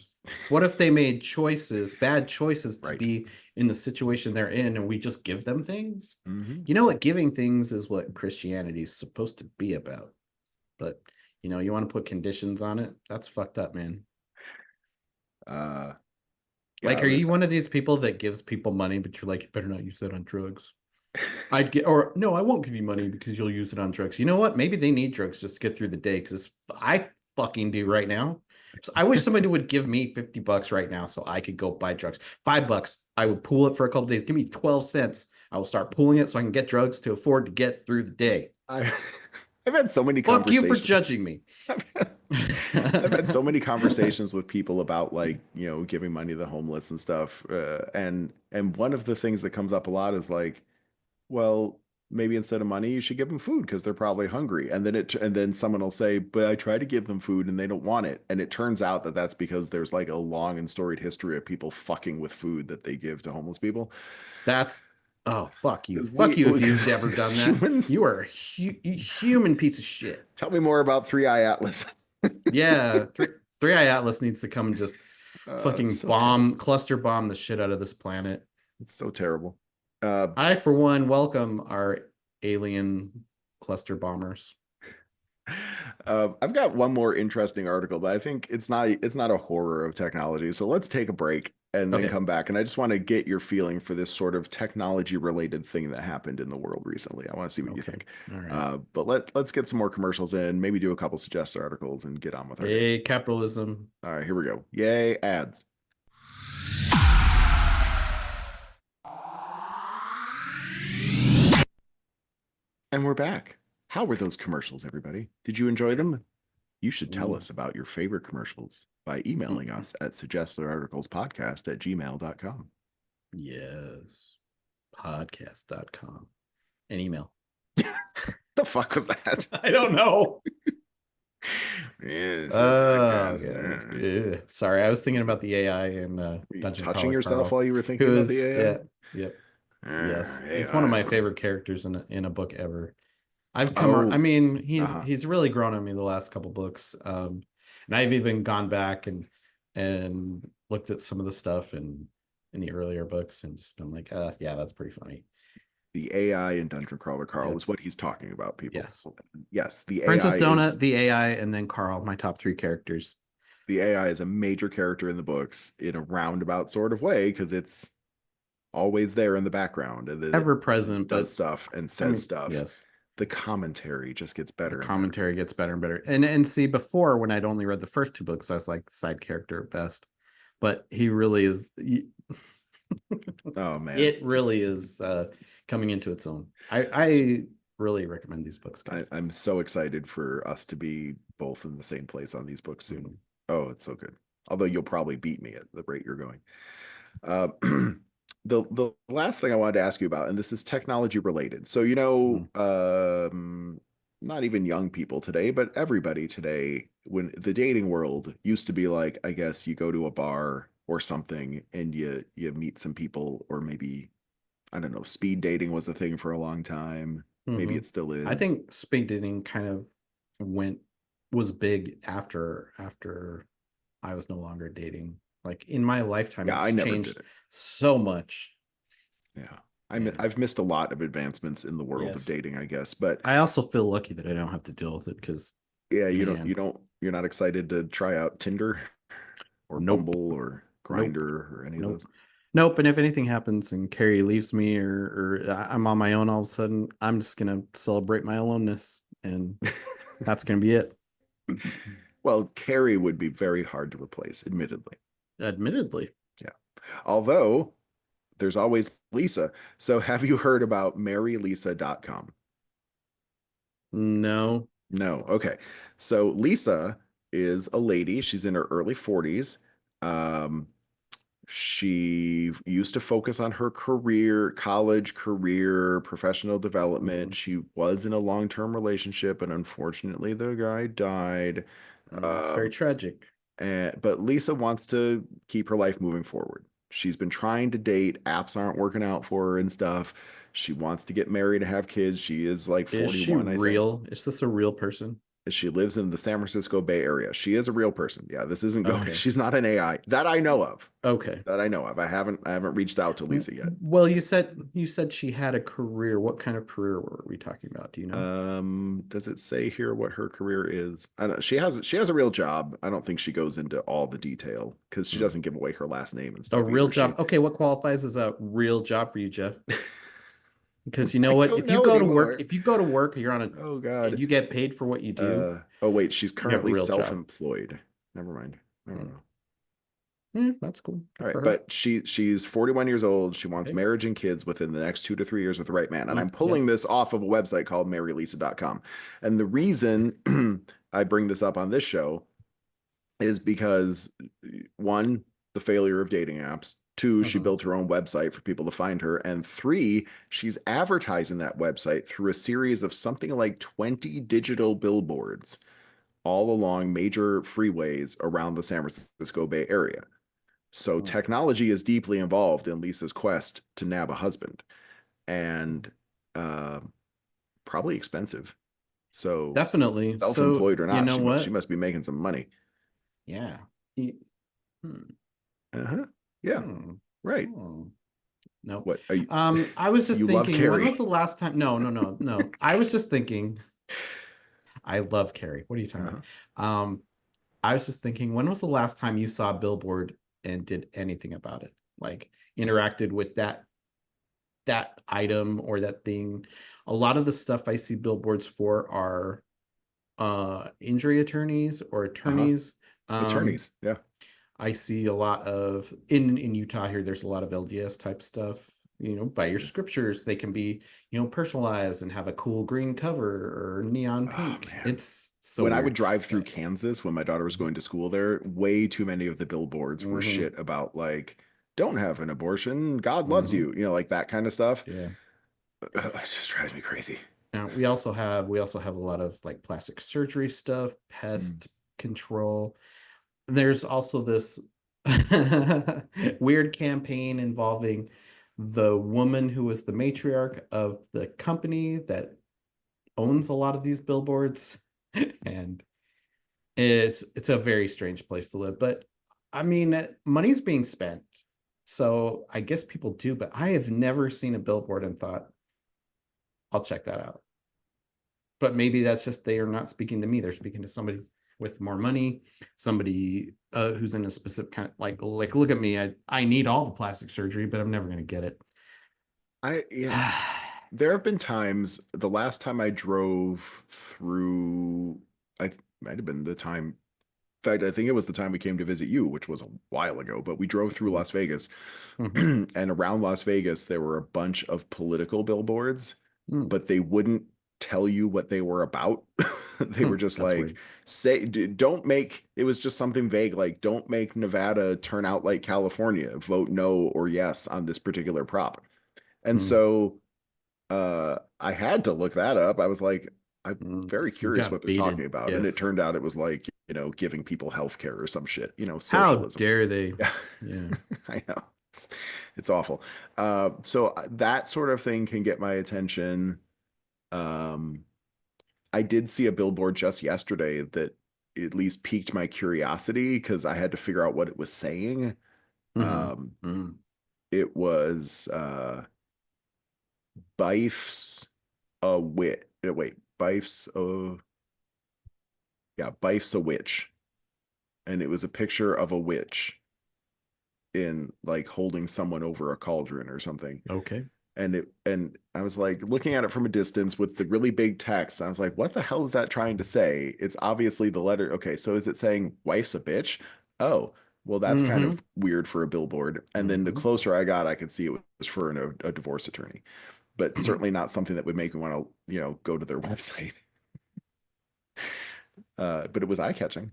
What if they made choices, bad choices to Right. be in the situation they're in and we just give them things? Mm-hmm. You know what giving things is what Christianity is supposed to be about. But you want to put conditions on it? That's fucked up, man. Uh, Like, yeah, are you one of these people that gives people money, but you're like, you better not use that on drugs? I'd get, or no, I won't give you money because you'll use it on drugs. You know what? Maybe they need drugs just to get through the day because I fucking do right now. So I wish somebody would give me $50 right now so I could go buy drugs. $5, I would pool it for a couple days. Give me 12 cents. I will start pooling it so I can get drugs to afford to get through the day. I, I've had so many Fuck you for conversations. judging me. I've had so many conversations with people about like, giving money to the homeless and stuff. And one of the things that comes up a lot is like, well, maybe instead of money, you should give them food because they're probably hungry. And then someone will say, but I try to give them food and they don't want it. And it turns out that that's because there's like a long and storied history of people fucking with food that they give to homeless people. That's oh fuck you. Because Fuck you if you've ever as done that. humans, You are a human piece of shit. tell me more about Three Eye Atlas. Yeah, Three Eye Atlas needs to come and just It's fucking so terrible. cluster bomb the shit out of this planet. It's so terrible. Uh, I, for one, welcome our alien cluster bombers. I've got one more interesting article, but I think it's not a horror of technology. So let's take a break and then Okay. come back. And I just want to get your feeling for this sort of technology related thing that happened in the world recently. I want to see what you Okay. think. All right. But let's get some more commercials in, maybe do a couple suggested articles and get on with our day. Hey, capitalism. All right, here we go. Yay, ads. And we're back. How were those commercials, everybody? Did you enjoy them? You should tell Ooh. us about your favorite commercials by emailing us at suggestedarticlespodcast@gmail.com. Yes. Podcast.com. And email. The fuck was that? I don't know. Yes, Yeah. Sorry, I was thinking about the AI in Were you Dungeon touching Crawler yourself Carl, while you were thinking who about is the AI? yeah, yep, yes. He's one of my AI. favorite characters in a book ever. I Oh, mean, uh-huh. he's really grown on me the last couple books. And I've even gone back and looked at some of the stuff in the earlier books and just been like, yeah, that's pretty funny. The AI in Dungeon Crawler Carl Yeah. is what he's talking about, people. Yes. Yes, the Princess AI Donut, is the AI, and then Carl, my top three characters. the AI is a major character in the books in a roundabout sort of way because it's always there in the background and then it Ever present, does but stuff and I says mean, stuff. yes. The commentary just gets The better and better. commentary gets better and better. And see, before when I'd only read the first two books, I was like side character at best. But he really is Oh man, it really is coming into its own. I really recommend these books, guys. I'm so excited for us to be both in the same place on these books soon. Mm-hmm. Oh, it's so good. Although you'll probably beat me at the rate you're going. Uh, the last thing I wanted to ask you about, and this is technology related. So Mm-hmm. not even young people today, but everybody today, when the dating world used to be like, I guess you go to a bar or something and you meet some people, or maybe I don't know, speed dating was a thing for a long time. Maybe Mm-hmm. it still I is. think speed dating kind of went was big after I was no longer dating. Like in my lifetime, Yeah, I it's never did changed it. so much. Yeah. And I've missed a lot of advancements in the world of yes, dating, I guess. But I also feel lucky that I don't have to deal with it because, yeah, man, you're not excited to try out Tinder or nope, Bumble or nope, Grinder or any of nope, those. nope. And if anything happens and Carrie leaves me or I'm on my own all of a sudden, I'm just gonna celebrate my aloneness, and that's gonna be it. Well, Carrie would be very hard to replace, admittedly. Admittedly, Yeah. Although there's always Lisa. So have you heard about marylisa.com? no. No. Okay. So Lisa is a lady. She's in her early 40s. Um, She used to focus on her career, college career, professional development. She was in a long-term relationship, and unfortunately, the guy died. That's very Um, tragic. but Lisa wants to keep her life moving forward. She's been trying to date, apps aren't working out for her and stuff. She wants to get married and have kids. She is like Is she 41, I think. real? Is this a real person? She lives in the San Francisco Bay Area. She is a real person. Yeah, this isn't going. Okay. She's not an AI that I know of. Okay. That I know of. I haven't reached out to Lisa yet. Well, you said she had a career. What kind of career were we talking about? Do you know? Does it say here what her career is? I don't. She has a real job. I don't think she goes into all the detail because she Hmm. doesn't give away her last name and A stuff real either. job. Okay, what qualifies as a real job for you, Jeff? Because you I know what? don't know anymore. If you go to work, you're on a Oh and God. you get paid for what you do, Oh wait, she's you have a currently real job. self-employed. Never mind. I don't Mm. know. That's cool. All Good right, for her. but she's 41 years old. She wants Okay. marriage and kids within the next 2 to 3 years with the right man. And I'm Yep. pulling this off of a website called marrylisa.com. And the reason I bring this up on this show is because one, the failure of dating apps. Two, she Hmm. built her own website for people to find her. And three, she's advertising that website through a series of something like 20 digital billboards all along major freeways around the San Francisco Bay Area. So technology is deeply involved in Lisa's quest to nab a husband, and uh, probably expensive. So Definitely. So self-employed or you not, know she what? must be making some money. Yeah. Hmm. Uh-huh. Yeah, Hmm. right. Hmm. Nope. What are you, I was just you love thinking, when Carrie? was the last time? No, no, no, no. I was just thinking, I love Carrie. What are you talking Uh-huh. about? I was just thinking, when was the last time you saw a billboard and did anything about it? Like interacted with that item or that thing. A lot of the stuff I see billboards for are injury attorneys or Uh-huh. attorneys. Um, Attorneys. Yeah. I see a lot of in Utah here. There's a lot of LDS type stuff. By your Yeah. scriptures, they can be personalized and have a cool green cover or neon Oh pink. man. It's so When I would weird. drive through But Kansas when my daughter was going to school there, way too many of the billboards were mm-hmm, shit about like, don't have an abortion, God loves mm-hmm, you, like that kind of stuff. yeah. It just drives me crazy. We also have a lot of like plastic surgery stuff, Mm. pest control. There's also this weird campaign involving the woman who was the matriarch of the company that owns a lot of these billboards. And it's a very strange place to live. But I mean, money's being spent. So I guess people do, but I have never seen a billboard and thought, I'll check that out. But maybe that's just they are not speaking to me. They're speaking to somebody with more money, somebody who's in a specific kind of like look at me. I need all the plastic surgery, but I'm never going to get it. I, there have been times, the last time I drove through, I might have been the time, in fact, I think it was the time we came to visit you, which was a while ago, but we drove through Las Vegas. Mm-hmm. And around Las Vegas, there were a bunch of political billboards, Mm-hmm. but they wouldn't tell you what they were about. They were just That's like, weird. don't make, it was just something vague, like, don't make Nevada turn out like California, vote no or yes on this particular prop. And Mm-hmm. so I had to look that up. I was like, I'm very You curious what got they're talking baited. about. And it Yes. turned out it was like, giving people health care or some shit, How socialism. dare they? Yeah, Yeah. I know. It's awful. So that sort of thing can get my attention. Um, I did see a billboard just yesterday that at least piqued my curiosity because I had to figure out what it was saying. Mm-hmm. Um, Mm-hmm. it was Bife's a wit. Wait, Bife's yeah, Bife's a witch, and it was a picture of a witch in like holding someone over a cauldron or something. Okay. And I was like looking at it from a distance with the really big text. I was like, what the hell is that trying to say? It's obviously the letter. Okay, so is it saying wife's a bitch? Oh, well, that's kind Mm-hmm. of weird for a billboard. And then the Mm-hmm. closer I got, I could see it was for a divorce attorney, but certainly not something that would make me want to, go to their website. But it was eye catching.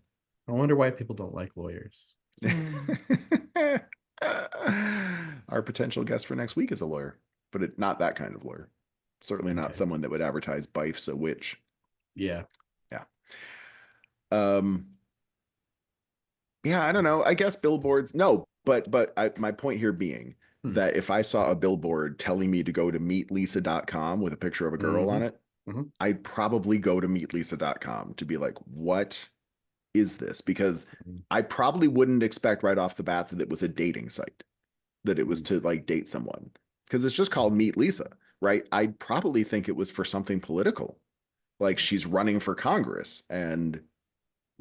I wonder why people don't like lawyers. Hmm. Our potential guest for next week is a lawyer, but not that kind of lawyer. Certainly not Okay. someone that would advertise Bife's a witch. Yeah. Yeah. Um, yeah, I don't know. I guess billboards. No, but my point here being Hmm. that if I saw a billboard telling me to go to meetlisa.com with a picture of a girl Mm-hmm. on it, Mm-hmm. I'd probably go to meetlisa.com to be like, what is this? Because I probably wouldn't expect right off the bat that it was a dating site, that it was Mm-hmm. to like date someone. Because it's just called Meet Lisa, right? I'd probably think it was for something political. Like she's running for Congress and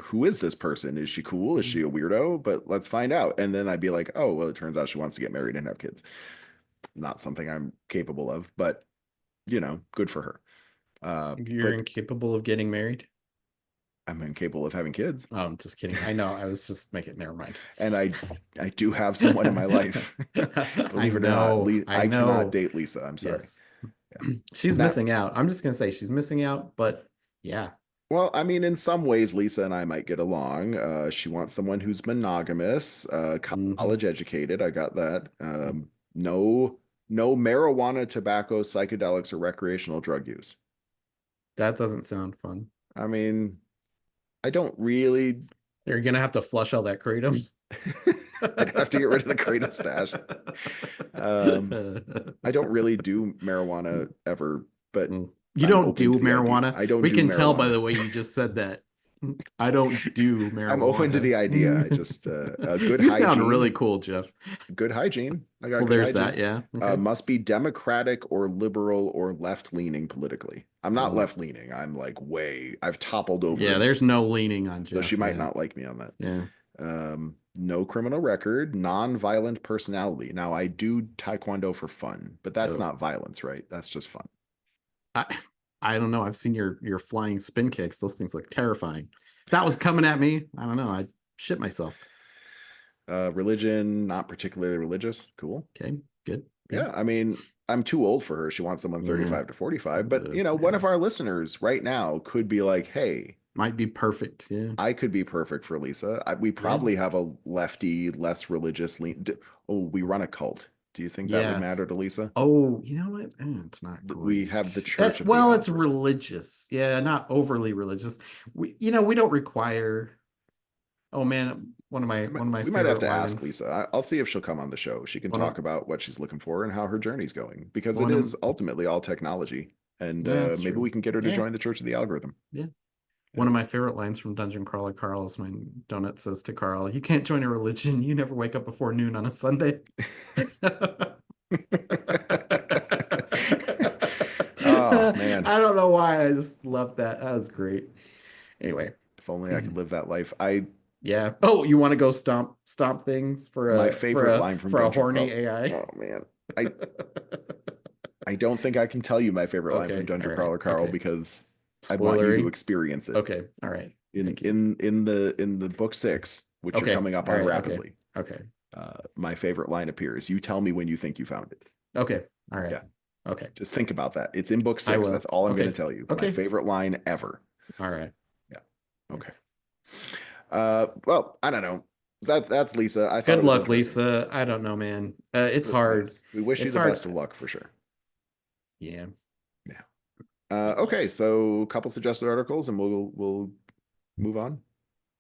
who is this person? Is she cool? Is she a weirdo? But let's find out. And then I'd be like, oh, well, it turns out she wants to get married and have kids. Not something I'm capable of, but good for her. You're But incapable of getting married? I'm incapable of having kids. Oh, I'm just kidding. I know. I was just making. Never mind. And I do have someone in my life. I Believe it or not, know. I I cannot know. date Lisa. I'm sorry. Yes. Yeah. She's Now, missing out. I'm just gonna say she's missing out, but yeah. well, I mean, in some ways, Lisa and I might get along. She wants someone who's monogamous, Hmm. college educated. I got that. No, no marijuana, tobacco, psychedelics, or recreational drug use. That doesn't sound fun. I mean, I don't really. You're gonna have to flush all that kratom. I'd have to get rid of the Kratos stash. Um, I don't really do marijuana ever, but You I'm don't open do to the idea. marijuana. I don't We do can tell by marijuana. the way you just said that. I don't do I'm open to marijuana. the idea. I just good You sound really hygiene. cool, Jeff. Good hygiene. I got Well, good there's that. hygiene. Yeah. Okay. Must be democratic or liberal or left leaning politically. I'm not Well, left leaning. I'm like I've toppled yeah, over, there's no leaning on so she Jeff. might Yeah. not like me on that. Yeah. No criminal record, non-violent personality. Now I do taekwondo for fun, but that's Oh, not violence, right? That's just fun. I, I don't know. I've seen your flying spin kicks. Those things look terrifying. If that was coming at me, I don't know. I'd shit myself. Religion, not particularly religious. Cool. Okay. Good. Yeah. Yeah, I mean, I'm too old for her. She wants someone Yeah. 35 to 45, but one Yeah. of our listeners right now could be like, "Hey, Might be perfect. Yeah. I could be perfect for Lisa. We Yeah. probably have a lefty, less religious lean. Oh, we run a cult. Do you think that would Yeah. matter to Lisa? Oh, you know what? It's not We have the great. Church of the Well, it's Algorithm. religious. Yeah, not overly religious. We don't require. Oh man, one of my We might have favorite to ask lines. Lisa. I'll see if she'll come on the show. She can One talk of about what she's looking for and how her journey's going because it one of is ultimately all technology. And yeah, that's maybe true. we can get her to Yeah, join the Church of the Algorithm. yeah. Yeah. One of my favorite lines from Dungeon Crawler Carl is when Donut says to Carl, "You can't join a religion. You never wake up before noon on a Sunday." Oh man, I don't know why. I just love that. That was great. Anyway, if only I could live that life. I yeah. Oh, you want to go stomp things for My a for favorite a line from for a Dungeon horny Crawl. AI? Oh man, I I don't think I can tell you my favorite line from Okay. All Dungeon right. Crawler Carl Okay. because I want you to Spoilery. experience it. Okay. All right. In Thank you. in in the book 6, which you're Okay. coming up All on right. Okay. rapidly. Okay. My favorite line appears. You tell me when you think you found it. Okay. All right. Yeah, Okay. just think about that. It's in book I 6. That's will. all I'm going Okay. to tell you. My Okay. favorite line ever. All right. Yeah. Okay. Well, I don't know. That's Lisa. I thought it Good was luck, interesting. Lisa. I don't know, man. It's But hard. yes, we wish you It's the best of hard. luck for sure. Yeah. Yeah. Good Okay, luck. so a couple suggested articles, and we'll move on.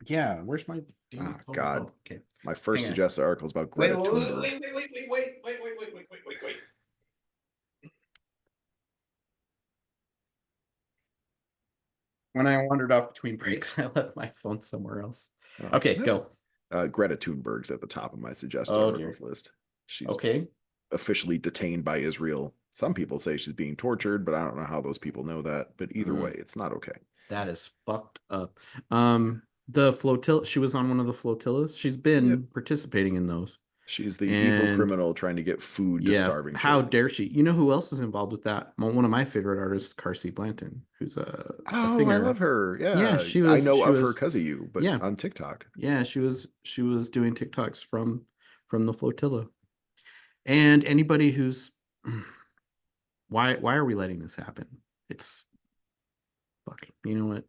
Yeah. Where's my Oh oh, God, oh, okay. my Hang first on. suggested article is about Wait, Greta wait, wait, Thunberg. wait, wait, wait, wait, wait, wait, wait, wait, wait, wait, wait. When I wandered off between breaks, I left my phone somewhere else. Oh, Okay, that's go. Greta Thunberg's at the top of my suggested Oh dear. articles list. She's Okay. officially detained by Israel. Some people say she's being tortured, but I don't know how those people know that. But either way, Mm, it's not okay. that is fucked up. The flotilla, she was on one of the flotillas. She's Yep. been participating in those. She's the evil And criminal trying to get food to yeah, starving how children. dare she? You know who else is involved with that? One of my favorite artists, Carsey Blanton, who's a Oh, I singer. love her. Yeah, Yeah, she I was know she of her was because of you, but yeah, on TikTok. yeah, she was doing TikToks from the flotilla. And anybody who's why are we letting this happen? It's fuck. You know what?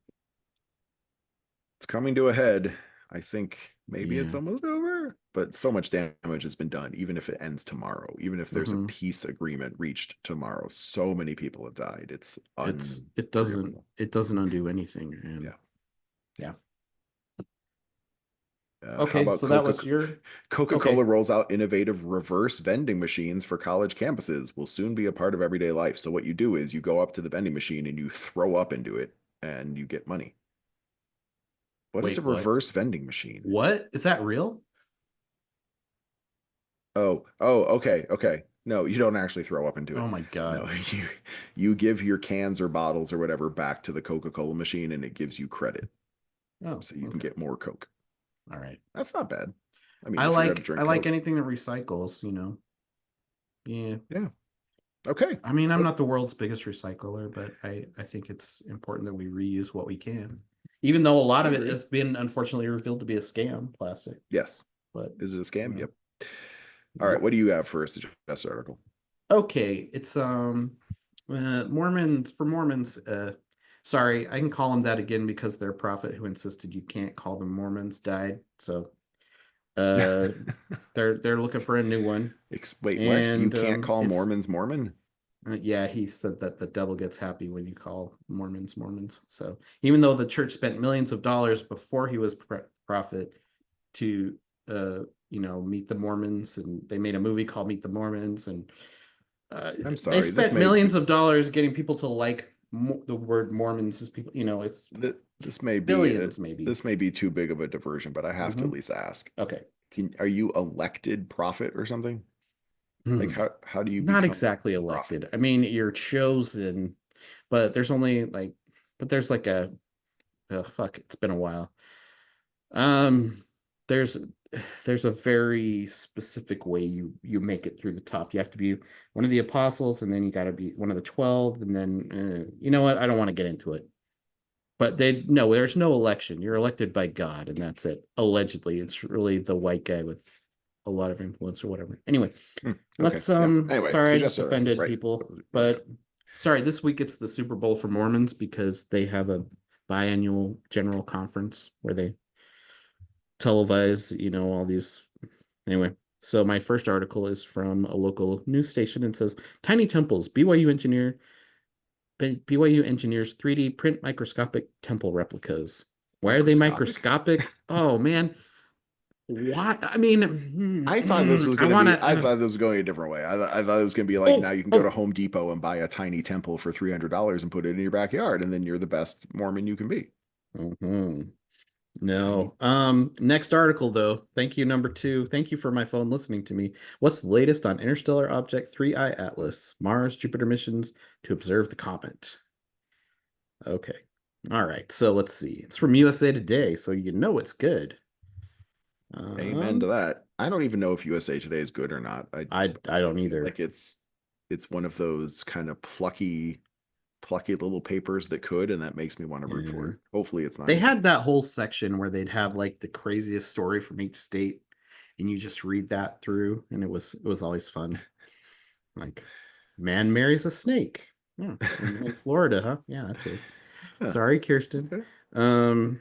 It's coming to a head. I think maybe it's Yeah. almost over, but so much damage has been done. Even if it ends tomorrow, even if there's a Mm-hmm. peace agreement reached tomorrow, so many people have died. It's It unforgivable. doesn't undo anything. And Yeah. yeah. How Okay, about so that was your Coca-Cola okay. rolls out innovative reverse vending machines for college campuses. Will soon be a part of everyday life. So what you do is you go up to the vending machine and you throw up into it and you get money. What is a Wait, what? reverse vending machine? What? Is that real? Okay. No, you don't actually throw up into Oh it. my No, God. you give your cans or bottles or whatever back to the Coca-Cola machine and it gives you credit. Oh, So you can okay. get more Coke. All right. That's not bad. I mean, I if you're going to like I drink like Coke, anything that recycles, you know. Yeah. yeah. Okay. I mean, I'm not the world's biggest recycler, but I think it's important that we reuse what we can. Even though a lot I of it agree. has been unfortunately revealed to be a scam, plastic. Yes. But Is it a you scam? know, Yep. All right. yep. What do you have for a suggested article? Okay, it's Mormons for Mormons. Sorry, I can call them that again because their prophet who insisted you can't call them Mormons died. So uh, they're looking for a new one, Wait, what? You and can't call it's Mormons Mormon? yeah, he said that the devil gets happy when you call Mormons Mormons. So even though the church spent millions of dollars before he was prophet to meet the Mormons, and they made a movie called Meet the Mormons, and I'm they sorry. spent millions of dollars getting people to like the word Mormons as people. It's This may be billions, maybe. too big of a diversion, but I have to Hmm. at least ask. Okay. Are you elected prophet or something? Like Hmm. how do you Not become exactly a prophet? elected. I mean, you're chosen, but there's only like, but there's like a, oh, fuck, it's been a while. Um, there's there's a very specific way you make it through the top. You have to be one of the apostles, and then you got to be one of the 12, and then you know what? I don't want to get into it. But they no, there's no election. You're elected by God, and that's it. Allegedly, it's really the white guy with a lot of influence or whatever. Anyway, Hmm, okay. let's Yeah. Anyway, sorry, I just suggested article. offended Right. people, Okay. but sorry, this week it's the Super Bowl for Mormons because they have a biannual general conference where they televise, all these. Anyway, so my first article is from a local news station and says Tiny Temples, BYU engineers 3D print microscopic temple replicas. Why are they Microscopic? microscopic? Oh man. What? I mean, I want I to thought this was going a different way. I thought it was going to be like now oh, you can go to oh. Home Depot and buy a tiny temple for $300 and put it in your backyard, and then you're the best Mormon you can be. Mhm. Tiny. No. Next article though. Thank you, number two. Thank you for my phone listening to me. What's the latest on Interstellar Object 3I Atlas, Mars Jupiter missions to observe the comet? Okay. All right. So let's see. It's from USA Today, so you know it's good. Amen to Um, that. I don't even know if USA Today is good or not. I don't Feel either. like it's one of those kind of plucky little papers that could, and that makes me want to root for Yeah. it. Hopefully, it's not They either. had that whole section where they'd have like the craziest story from each state, and you just read that through, and it was always fun. Like, man marries a snake. Yeah, in Florida, huh? Yeah, that's weird. Huh, Sorry, Kirsten. okay. Um,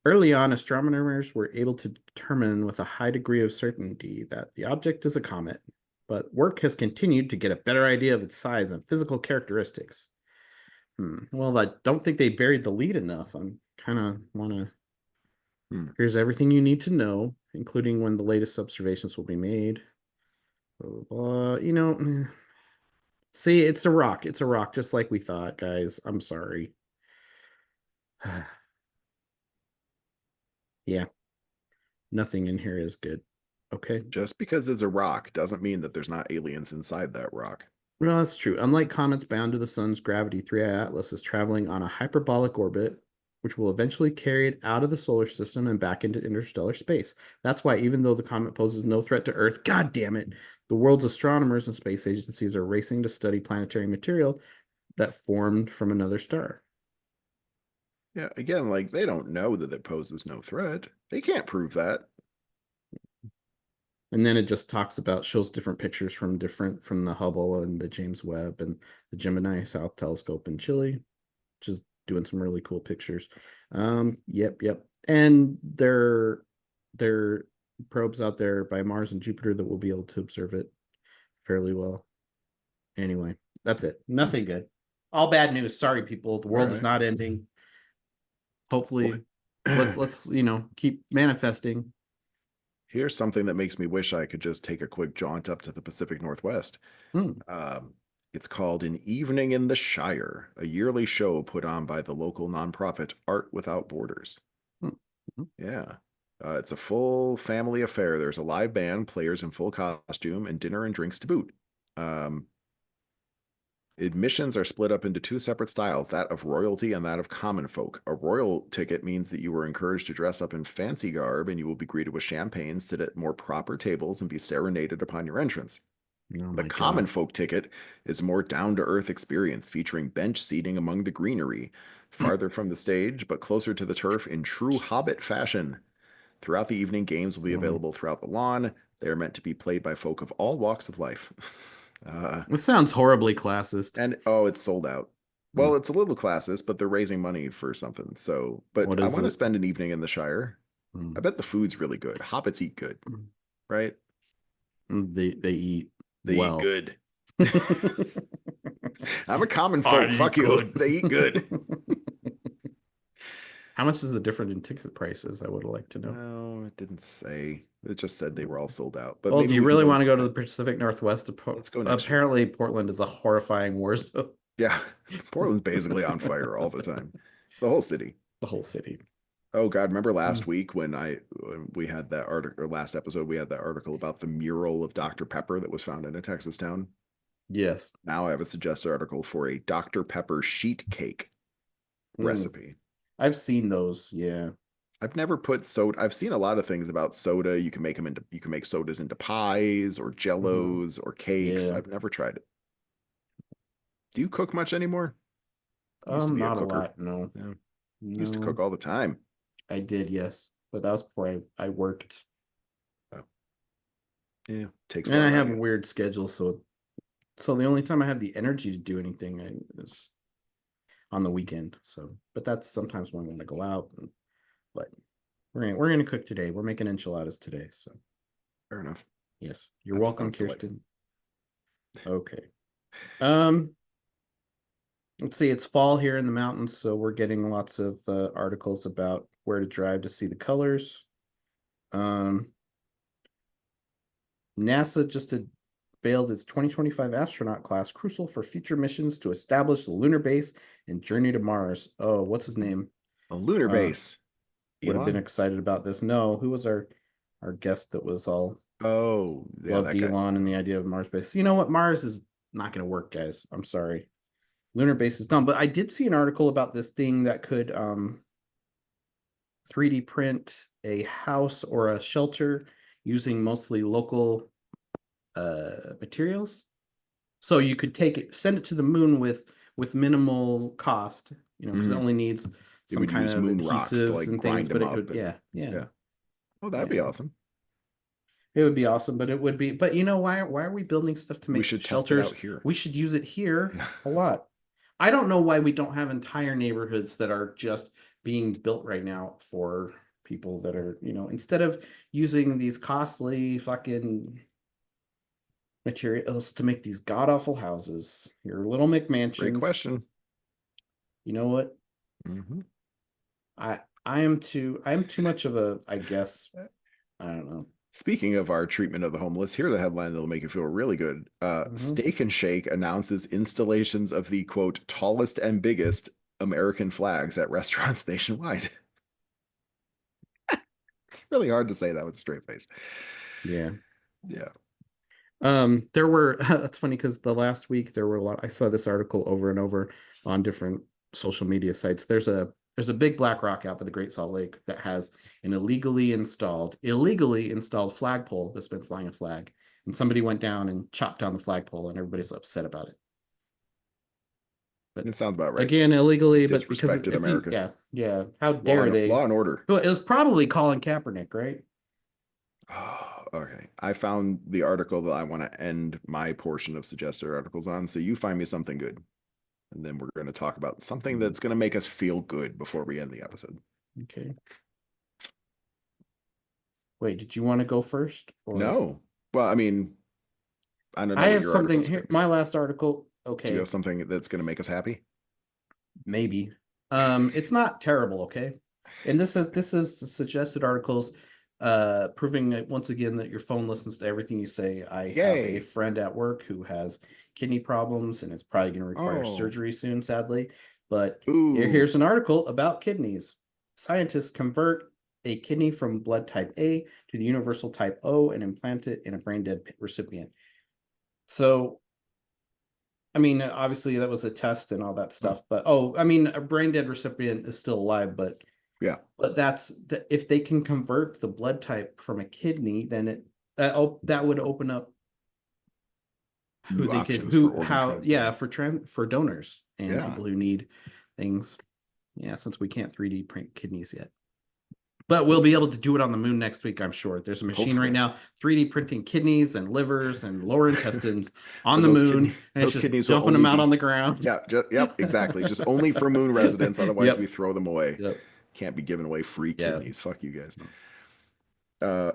Early on, astronomers were able to determine with a high degree of certainty that the object is a comet, but work has continued to get a better idea of its size and physical characteristics. Well, I don't think they buried the lead enough. I'm kind of want to. Hmm. Here's everything you need to know, including when the latest observations will be made. Blah, blah, blah. See, it's a rock. It's a rock, just like we thought, guys. I'm sorry. Yeah, nothing in here is good. Okay. Just because it's a rock doesn't mean that there's not aliens inside that rock. Well, that's true. Unlike comets bound to the sun's gravity, 3I Atlas is traveling on a hyperbolic orbit, which will eventually carry it out of the solar system and back into interstellar space. That's why, even though the comet poses no threat to Earth, god damn it, the world's astronomers and space agencies are racing to study planetary material that formed from another star. Yeah, again, like they don't know that it poses no threat. They can't prove that. And then it just talks about shows different pictures from the Hubble and the James Webb and the Gemini South Telescope in Chile, which is doing some really cool pictures. Yep. And there are probes out there by Mars and Jupiter that will be able to observe it fairly well. Anyway, that's it. Nothing good. All bad news. Sorry, people. The world is not ending. Hopefully, let's keep manifesting. Here's something that makes me wish I could just take a quick jaunt up to the Pacific Northwest. It's called An Evening in the Shire, a yearly show put on by the local nonprofit Art Without Borders. Yeah. It's a full family affair. There's a live band, players in full costume, and dinner and drinks to boot. Admissions are split up into two separate styles, that of royalty and that of common folk. A royal ticket means that you are encouraged to dress up in fancy garb and you will be greeted with champagne, sit at more proper tables, and be serenaded upon your entrance. The common folk ticket is a more down-to-earth experience featuring bench seating among the greenery, farther from the stage, but closer to the turf in true Hobbit fashion. Throughout the evening, games will be available throughout the lawn. They are meant to be played by folk of all walks of life. It sounds horribly classist. And it's sold out. Well, it's a little classist, but they're raising money for something. So, but I want to spend an evening in the Shire. I bet the food's really good. Hobbits eat good, right? They eat. They eat good. I'm a common folk. Fuck you. They eat good. How much is the difference in ticket prices? I would like to know. No, it didn't say. It just said they were all sold out. But well, do you really want to go to the Pacific Northwest? Let's go next Apparently, year. Portland is a horrifying war zone. Yeah, Portland's basically on fire all the time. The whole city. The whole city. Oh God! Remember last week when we had that article, or last episode we had that article about the mural of Dr. Pepper that was found in a Texas town? Yes. Now I have a suggested article for a Dr. Pepper sheet cake recipe. I've seen those. Yeah. I've never put soda. I've seen a lot of things about soda. You can make sodas into pies or jellos or cakes. Yeah. I've never tried it. Do you cook much anymore? Not a lot. No. Yeah. Used to cook all the time. I did, yes, but that was before I worked. Oh. Yeah, takes. And I have a weird schedule, so the only time I have the energy to do anything is on the weekend. So, but that's sometimes when I want to go out. But we're gonna cook today. We're making enchiladas today. So, fair enough. Yes, you're welcome, Kirsten. Okay. Let's see. It's fall here in the mountains, so we're getting lots of articles about where to drive to see the colors. NASA just unveiled its 2025 astronaut class, crucial for future missions to establish the lunar base and journey to Mars. Oh, what's his name? A lunar base. Would have been excited about this. No, who was our guest that was all loved Elon and the idea of Mars base? You know what? Mars is not going to work, guys. I'm sorry. Lunar base is done, but I did see an article about this thing that could 3D print a house or a shelter using mostly local materials. So you could send it to the moon with minimal cost, because it only needs some kind of adhesives and things, but it could, yeah. Oh, that'd be awesome. It would be awesome, but it would be, but why are we building stuff to make shelters? Test it out here. We should use it here a lot. I don't know why we don't have entire neighborhoods that are just being built right now for people that are, instead of using these costly fucking materials to make these god-awful houses, your little McMansions. Great question. You know what? I am too much of a, I guess, I don't know. Speaking of our treatment of the homeless, here's a headline that'll make you feel really good. Steak and Shake announces installations of the, quote, tallest and biggest American flags at restaurants nationwide. It's really hard to say that with a straight face. Yeah. Yeah. There were, that's funny because the last week there were a lot, I saw this article over and over on different social media sites. There's a big black rock out by the Great Salt Lake that has an illegally installed flagpole that's been flying a flag. And somebody went down and chopped down the flagpole and everybody's upset about it. But it sounds about right. Again, illegally, but because America. Yeah. How dare they? Law and order. Well, it was probably Colin Kaepernick, right? Oh, okay. I found the article that I want to end my portion of suggested articles on. So you find me something good. And then we're going to talk about something that's going to make us feel good before we end the episode. Okay. Wait, did you want to go first? Or No. Well, I mean, I don't know I what have your something article's here. about. My last article. Do you Okay, have something that's going to make us happy? maybe. It's not terrible, okay? And this is suggested articles proving that once again that your phone listens to everything you say. I have a Yay. friend at work who has kidney problems and is probably going to require Oh. surgery soon, sadly. But Ooh. here's an article about kidneys. Scientists convert a kidney from blood type A to the universal type O and implant it in a brain dead recipient. So I mean, obviously that was a test and all that stuff, but I mean, a brain dead recipient is still alive, but Yeah. that's if they can convert the blood type from a kidney, then that would open up who New they could options for organ for transplant. for donors and Yeah. people who need things. Yeah, since we can't 3D print kidneys yet. But we'll be able to do it on the moon next week, I'm sure. There's a machine right Hopefully. now 3D printing kidneys and livers and lower intestines on But the moon, and it's those just kidneys will dumping them only out on be the ground. yeah, yep, exactly. Just only for moon residents, otherwise we Yep. throw them away. Yep. Can't be giving away free Yeah. kidneys. Fuck you guys. Uh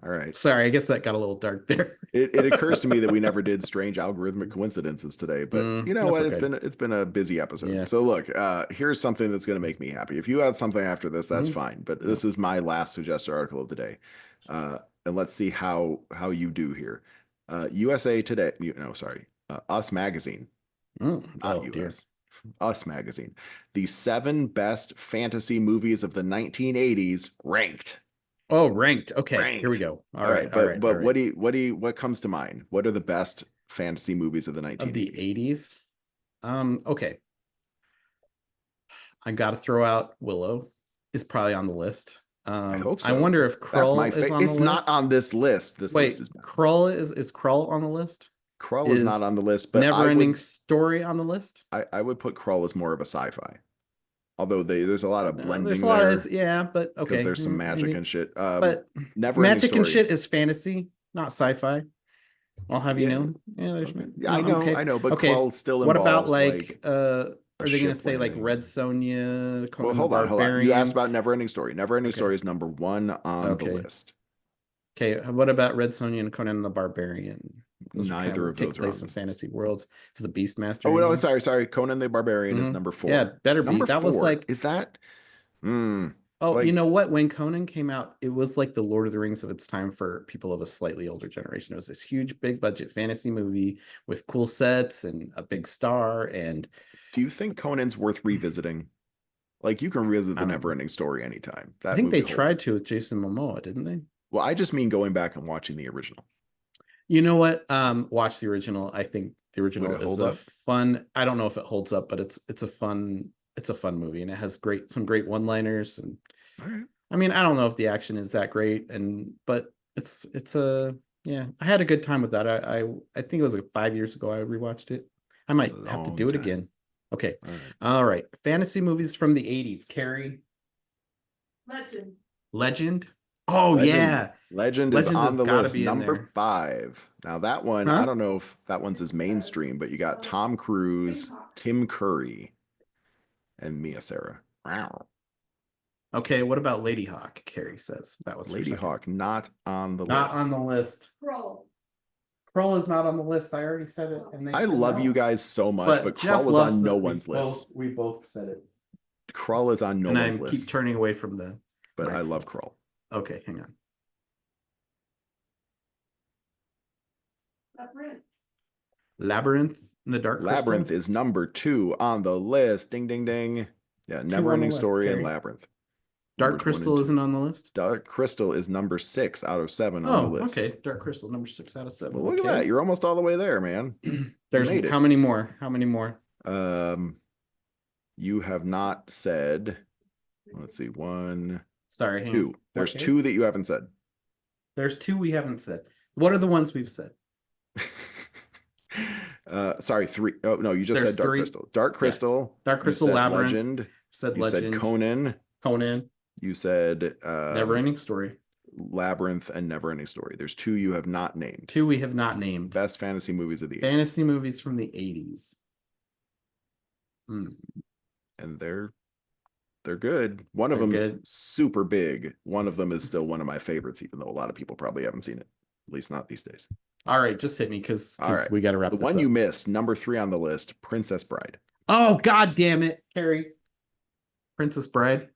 all right. Sorry, I guess that got a little dark there. It occurs to me that we never did strange algorithmic coincidences today, but you know That's what? okay. It's been a busy episode. Yeah. So look, here's something that's going to make me happy. If you had something after this, that's fine. But this is my last suggested article of the day, and let's see how you do here. USA Today, Us Magazine, not Oh dear. US, Us Magazine, the 7 best fantasy movies of the 1980s ranked. Oh, ranked. Okay, here we Ranked. go. All All right, right, all right, all but right. what comes to mind? What are the best fantasy movies of the Of the 1980s? 80s. Okay. I got to throw out Willow. Is probably on the list. I hope I so. wonder if That's my Krull is favorite. on the It's not list. on this list. This list Wait, is bad. Is Krull on the list? Krull is not Is on the list, but Never-Ending Story on the list? I would put Krull as more of a sci-fi. Although there's a lot of No, there's a blending lot of there but because okay, there's some magic maybe. and shit. But Never Ending magic and Story. shit is fantasy, not sci-fi. I'll have you Yeah. know. Yeah, there's Okay. Yeah, no, I okay. know, but Okay. Krull still What about involves like like a are they gonna ship say like Red landing. Sonja, Well, Conan the hold on. You asked Barbarian? about Never Ending Story. Never Ending Okay. Story is number 1 on the Okay. list. Okay. What about Red Sonja and Conan the Barbarian? Those are kind Neither of of take those are on place in this list. fantasy worlds. Is the Beastmaster Oh in no, there? sorry. Conan the Barbarian is number Yeah, 4. better be. Number That was 4. like Is that? oh, you Like, know what? When Conan came out, it was like the Lord of the Rings of its time for people of a slightly older generation. It was this huge, big budget fantasy movie with cool sets and a big star. And do you think Conan's worth revisiting? Like, you can revisit I the don't know. Never-Ending Story anytime. I That think movie they holds tried up. to with Jason Momoa, didn't they? Well, I just mean going back and watching the original. You know what? Watch the original. I think the Would original it is hold a up? fun. I don't know if it holds up, but it's a fun movie, and it has some great one-liners. And All right. I mean, I don't know if the action is that great, but it's a yeah. I had a good time with that. I think it was like 5 years ago I rewatched it. I It's a might have to long do it time. again. Okay, All right. all right. Fantasy movies from the 80s. Carrie, Legend. Legend. Oh Legend. yeah, Legend is Legends on has the got to list, be in number there, 5. Now that one, I huh? don't know if that one's as mainstream, but you got Tom Cruise, Tim Curry, and Mia Sara. Wow. Okay, what about Lady Hawk? Carrie says that was her Lady second. Hawk not on the Not list. on the list. Krull. Krull is not on the list. I already said it, and they I said love no. you guys so much, but Jeff Krull is loves on no that one's list. we both said it, Krull is on no and I one's keep list, turning away from the but I microphone. love Krull. Okay, hang on. Labyrinth in the Dark Crystal. Labyrinth is number 2 on the list. Ding, ding, ding. Yeah, Never Ending Story and Labyrinth. Dark Crystal isn't on the list. Dark Crystal is number 6 out of 7 on the list. Okay. Dark Crystal, number 6 out of 7. Well, look at that. You're almost all the way there, man. There's made it. How many more? How many more? You have not said. Let's see. 1, Sorry, 2. There's 2 that you haven't said. There's 2 we haven't said. What are the ones we've said? Sorry, 3. Oh no, you just There's said Dark 3. Crystal. Dark Crystal. Yeah. Dark Crystal, Labyrinth. Legend. Said you Legend. said Conan. You said Never Ending Story. Labyrinth and Never Ending Story. There's 2 you have not named. 2 we have not named. Best fantasy movies of the 80s. Fantasy movies from the 80s. And they're They're good. One of them's super big. One of them is still one of my favorites, even though a lot of people probably haven't seen it. At least not these days. All right, just hit me because we got to wrap this up. The one you missed, number 3 on the list, Princess Bride. Oh, God damn it, Carrie. Princess Bride.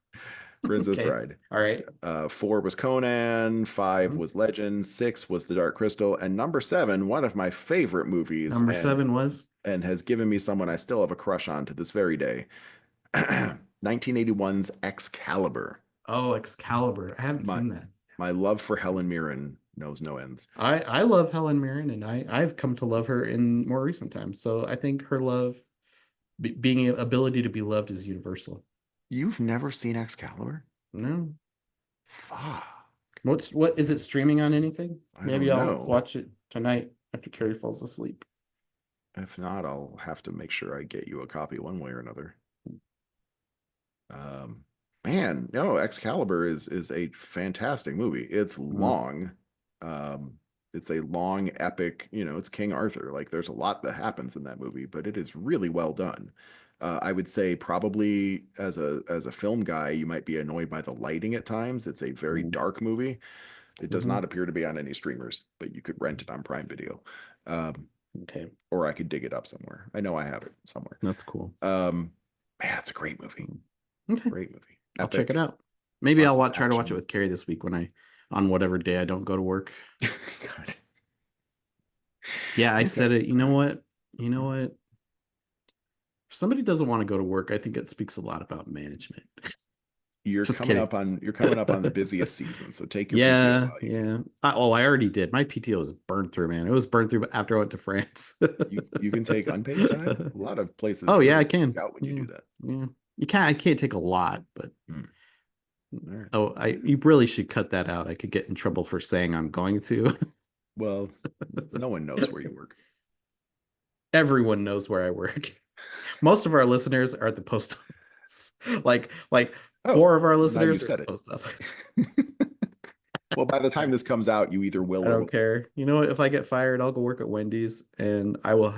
Princess Bride. All right. 4 was Conan. 5 was Legend. 6 was The Dark Crystal. And number 7, one of my favorite movies. Number 7 was? And has given me someone I still have a crush on to this very day. 1981's Excalibur. Oh, Excalibur. I haven't seen that. My love for Helen Mirren knows no ends. I love Helen Mirren, and I've come to love her in more recent times. So I think her love, being ability to be loved, is universal. You've never seen Excalibur? No. Fuck. What is it streaming on anything? Maybe I'll watch it tonight after Carrie falls asleep. If not, I'll have to make sure I get you a copy one way or another. Man, no, Excalibur is a fantastic movie. It's long. It's a long epic, it's King Arthur. Like, there's a lot that happens in that movie, but it is really well done. I would say probably as a film guy, you might be annoyed by the lighting at times. It's a very dark movie. It does not appear to be on any streamers, but you could rent it on Prime Video. Okay. Or I could dig it up somewhere. I know I have it somewhere. That's cool. Man, it's a great movie. Okay. Great movie. I'll check it out. Maybe I'll try to watch it with Carrie this week on whatever day I don't go to work. God. Yeah, I said it. You know what? If somebody doesn't want to go to work, I think it speaks a lot about management. You're coming up on the busiest season, so take your PTO. Yeah. I already did. My PTO was burned through, man. It was burned through after I went to France. you can take unpaid time. A lot of places. Oh yeah, I can. Out when you do that. Yeah, you can. I can't take a lot, but right. You really should cut that out. I could get in trouble for saying I'm going to. Well, no one knows where you work. Everyone knows where I work. Most of our listeners are at the post office. Like 4 of our listeners are at the post office. Well, by the time this comes out, you either will. I don't care. You know what? If I get fired, I'll go work at Wendy's, and I will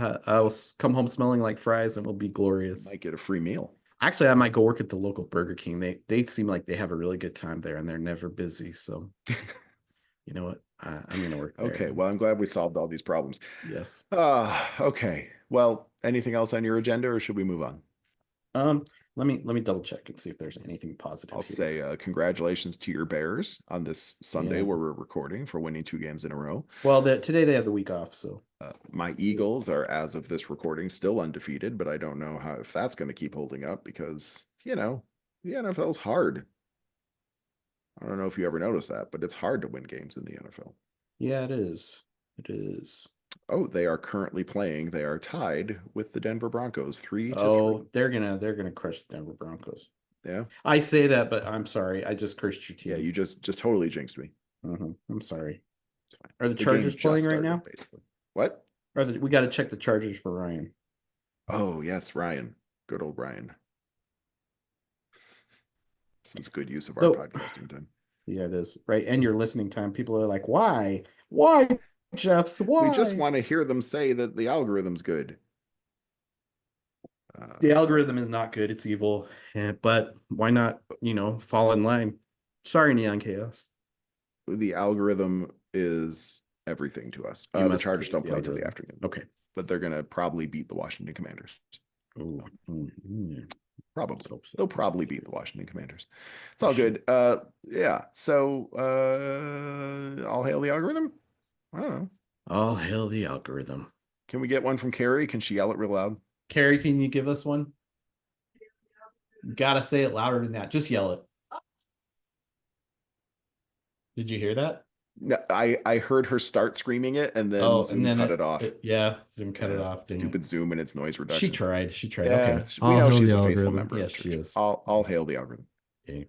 come home smelling like fries, and it'll be glorious. You might get a free meal. Actually, I might go work at the local Burger King. They seem like they have a really good time there, and they're never busy. So, you know what? I'm gonna work there. Okay. Well, I'm glad we solved all these problems. Yes. Okay. Well, anything else on your agenda, or should we move on? Let me double check and see if there's anything positive. I'll say congratulations to your Bears on this Sunday where we're recording for winning 2 games in a row. Well, today they have the week off, so my Eagles are, as of this recording, still undefeated, but I don't know if that's going to keep holding up because the NFL's hard. I don't know if you ever noticed that, but it's hard to win games in the NFL. Yeah, it is. It is. Oh, they are currently playing. They are tied with the Denver Broncos 3-3. Oh, they're gonna crush the Denver Broncos. Yeah, I say that, but I'm sorry. I just cursed your team. Yeah, you just totally jinxed me. I'm sorry. Are the Chargers playing right now? Basically, what? We got to check the Chargers for Ryan. Oh yes, Ryan. Good old Ryan. This is good use of our podcasting time. Yeah, it is. Right. And your listening time. People are like, why? Why, Jeffs? Why? We just want to hear them say that the algorithm's good. The algorithm is not good. It's evil. But why not, fall in line? Sorry, Neon Chaos. The algorithm is everything to us. The Chargers don't play till the afternoon. Okay. But they're going to probably beat the Washington Commanders. Ooh. Probably. They'll probably beat the Washington Commanders. It's all good. Yeah. So all hail the algorithm? I don't know. All hail the algorithm. Can we get one from Carrie? Can she yell it real loud? Carrie, can you give us one? You gotta say it louder than that. Just yell it. Did you hear that? No, I heard her start screaming it and then Zoom cut it off. Zoom cut it off. Stupid Zoom and its noise reduction. She tried. Yeah, Okay. we know she's a faithful member. Yes, she is. I'll hail the algorithm. Okay.